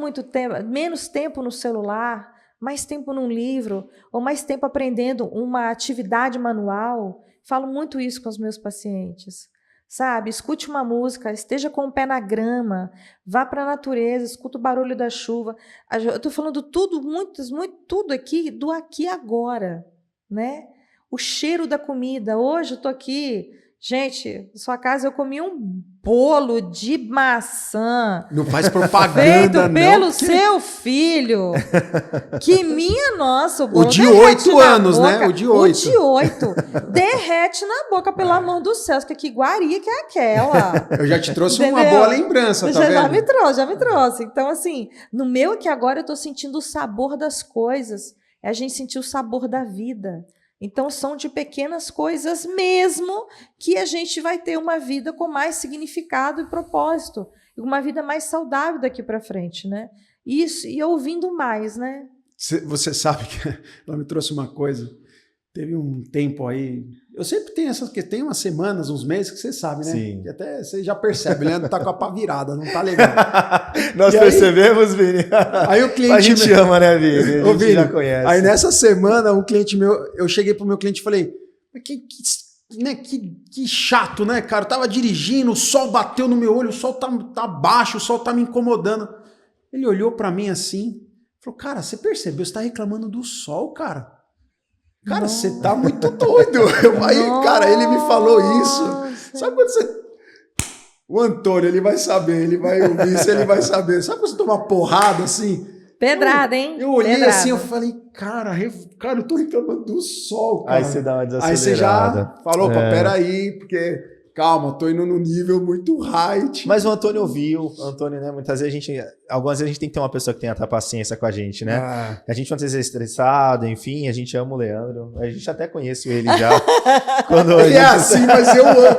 menos tempo no celular, mais tempo num livro, ou mais tempo aprendendo uma atividade manual. Falo muito isso com os meus pacientes. Sabe, escute uma música, esteja com o pé na grama, vá para a natureza, escuta o barulho da chuva. Eu estou falando tudo, tudo aqui do aqui e agora, né? o cheiro da comida. Hoje eu tô aqui, gente, na sua casa eu comi um bolo de maçã. Não faz propaganda, feito não. pelo seu filho. Que minha nossa, o bolo O de derrete 8 na anos, boca. né? O de 8. O de 8. Derrete na boca, pelo amor do céu. Que iguaria que é aquela. Eu já te trouxe uma Entendeu? boa lembrança, tá já vendo? já me trouxe. Então, assim, no meu aqui agora eu tô sentindo o sabor das coisas. É a gente sentir o sabor da vida. Então, são de pequenas coisas mesmo que a gente vai ter uma vida com mais significado e propósito. E uma vida mais saudável daqui para frente, né? Isso, e ouvindo mais, né? Você sabe que ela me trouxe uma coisa. Teve um tempo aí. Eu sempre tenho essas que tem umas semanas, uns meses que você sabe, né? Sim. Que até você já percebe, o Leandro tá com a pá virada, não tá legal. Nós E percebemos, Vini? Aí o cliente A gente ama, né, Vini? A Ô, gente Vini, já conhece. Aí nessa semana, um cliente meu, eu cheguei pro meu cliente e falei, mas que chato, né, cara? Eu tava dirigindo, o sol bateu no meu olho, o sol tá baixo, o sol tá me incomodando. Ele olhou pra mim assim, falou, cara, você percebeu? Você tá reclamando do sol, cara. Cara, Nossa. você tá muito doido. Aí, cara, ele me falou isso. Sabe quando você... O Antônio, ele vai saber, ele vai ouvir isso, ele vai saber. Sabe quando você toma uma porrada assim? Pedrada, hein? Eu olhei Pedrada. assim, eu falei, cara, eu tô reclamando do sol, cara. Aí você dá uma desacelerada. Aí você já falou, opa, peraí, porque... Calma, tô indo num nível muito height. Mas o Antônio ouviu, o Antônio, né? Muitas vezes algumas vezes a gente tem que ter uma pessoa que tenha paciência com a gente, né? Ah, A gente muitas vezes é estressado, enfim, a gente ama o Leandro. A gente até conhece ele já. Quando a ele gente... é assim, mas eu amo.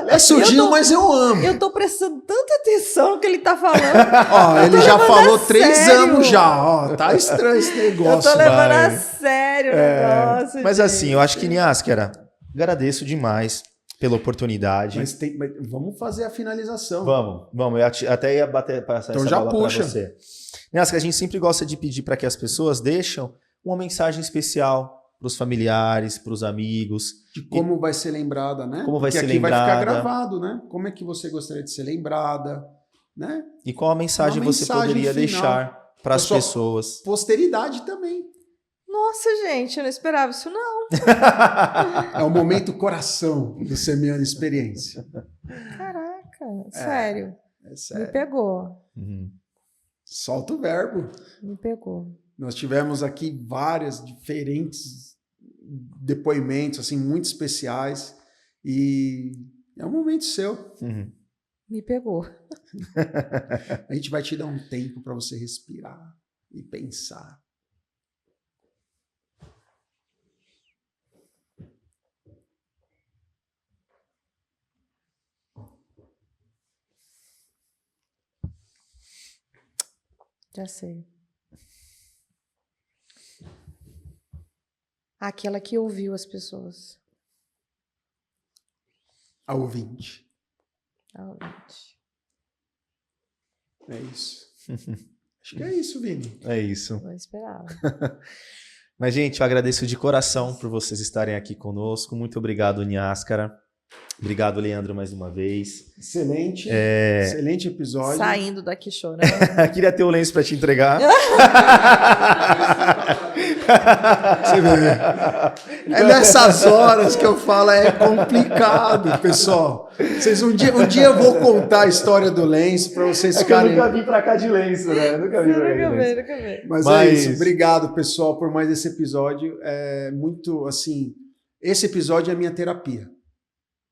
Ele é sujinho, mas eu amo. Eu tô prestando tanta atenção no que ele tá falando. Ó, ele já levando falou a 3 sério. anos já, ó. Tá estranho esse Eu negócio. tô levando a vai. sério o negócio. Mas gente. assim, eu acho que, Niáskera, agradeço demais pela oportunidade. Mas vamos fazer a finalização. Vamos. Eu até ia passar Então essa já bola puxa. para você. Niáskera, a gente sempre gosta de pedir para que as pessoas deixem uma mensagem especial para os familiares, para os amigos. De como vai ser lembrada, né? Como vai Porque ser aqui vai ficar lembrada. gravado, né? Como é que você gostaria de ser lembrada, né? E qual a mensagem Uma você mensagem poderia final. deixar para as Pessoal, pessoas? Posteridade também. Nossa, gente, eu não esperava isso, não. É o momento coração do Semeando Experiência. Caraca, sério. É Me sério. pegou. Uhum. Solta o verbo. Me pegou. Nós tivemos aqui várias diferentes depoimentos, assim, muito especiais. E é um momento seu. Uhum. Me pegou. A gente vai te dar um tempo para você respirar e pensar. Já sei. Aquela que ouviu as pessoas. A ouvinte. A ouvinte. É isso. Acho que é isso, Vini. É isso. Não esperava. Mas, gente, eu agradeço de coração por vocês estarem aqui conosco. Muito obrigado, Niáskera. Obrigado, Leandro, mais uma vez. Excelente. Excelente episódio. Saindo daqui chorando. Queria ter o lenço para te entregar. Você vê. É nessas horas que eu falo, é complicado, pessoal. Vocês um dia eu vou contar a história do lenço para vocês ficarem. Eu nunca vim para cá de lenço, né? Nunca vim pra cá de lenço. Nunca vi. Mas é isso. Obrigado, pessoal, por mais esse episódio. É muito assim. Esse episódio é a minha terapia.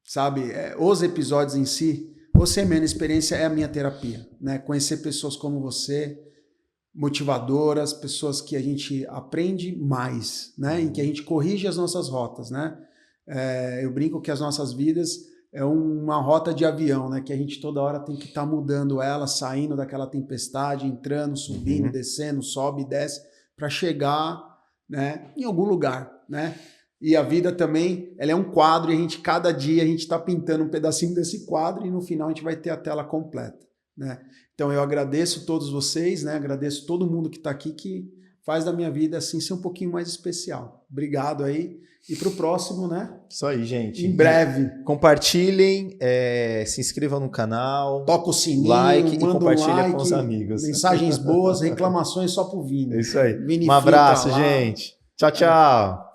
Sabe? Os episódios em si, o Semeando Experiência é a minha terapia, né? Conhecer pessoas como você, motivadoras, pessoas que a gente aprende mais, né? Em que a gente corrige as nossas rotas, né? Eu brinco que as nossas vidas é uma rota de avião, né? Que a gente toda hora tem que estar mudando ela, saindo daquela tempestade, entrando, subindo, descendo, sobe e desce, para chegar, né, em algum lugar, né? E a vida também, ela é um quadro e cada dia a gente está pintando um pedacinho desse quadro e no final a gente vai ter a tela completa, né? Então eu agradeço todos vocês, né? Agradeço todo mundo que está aqui que faz da minha vida assim ser um pouquinho mais especial. Obrigado aí. E para o próximo, né? Isso aí, gente. Em breve. Compartilhem, se inscrevam no canal, Toca o sininho, like e manda compartilha um like, com os amigos. mensagens boas, reclamações só pro Vini. É isso aí. Vini Um abraço, filtra lá. gente. Tchau, tchau.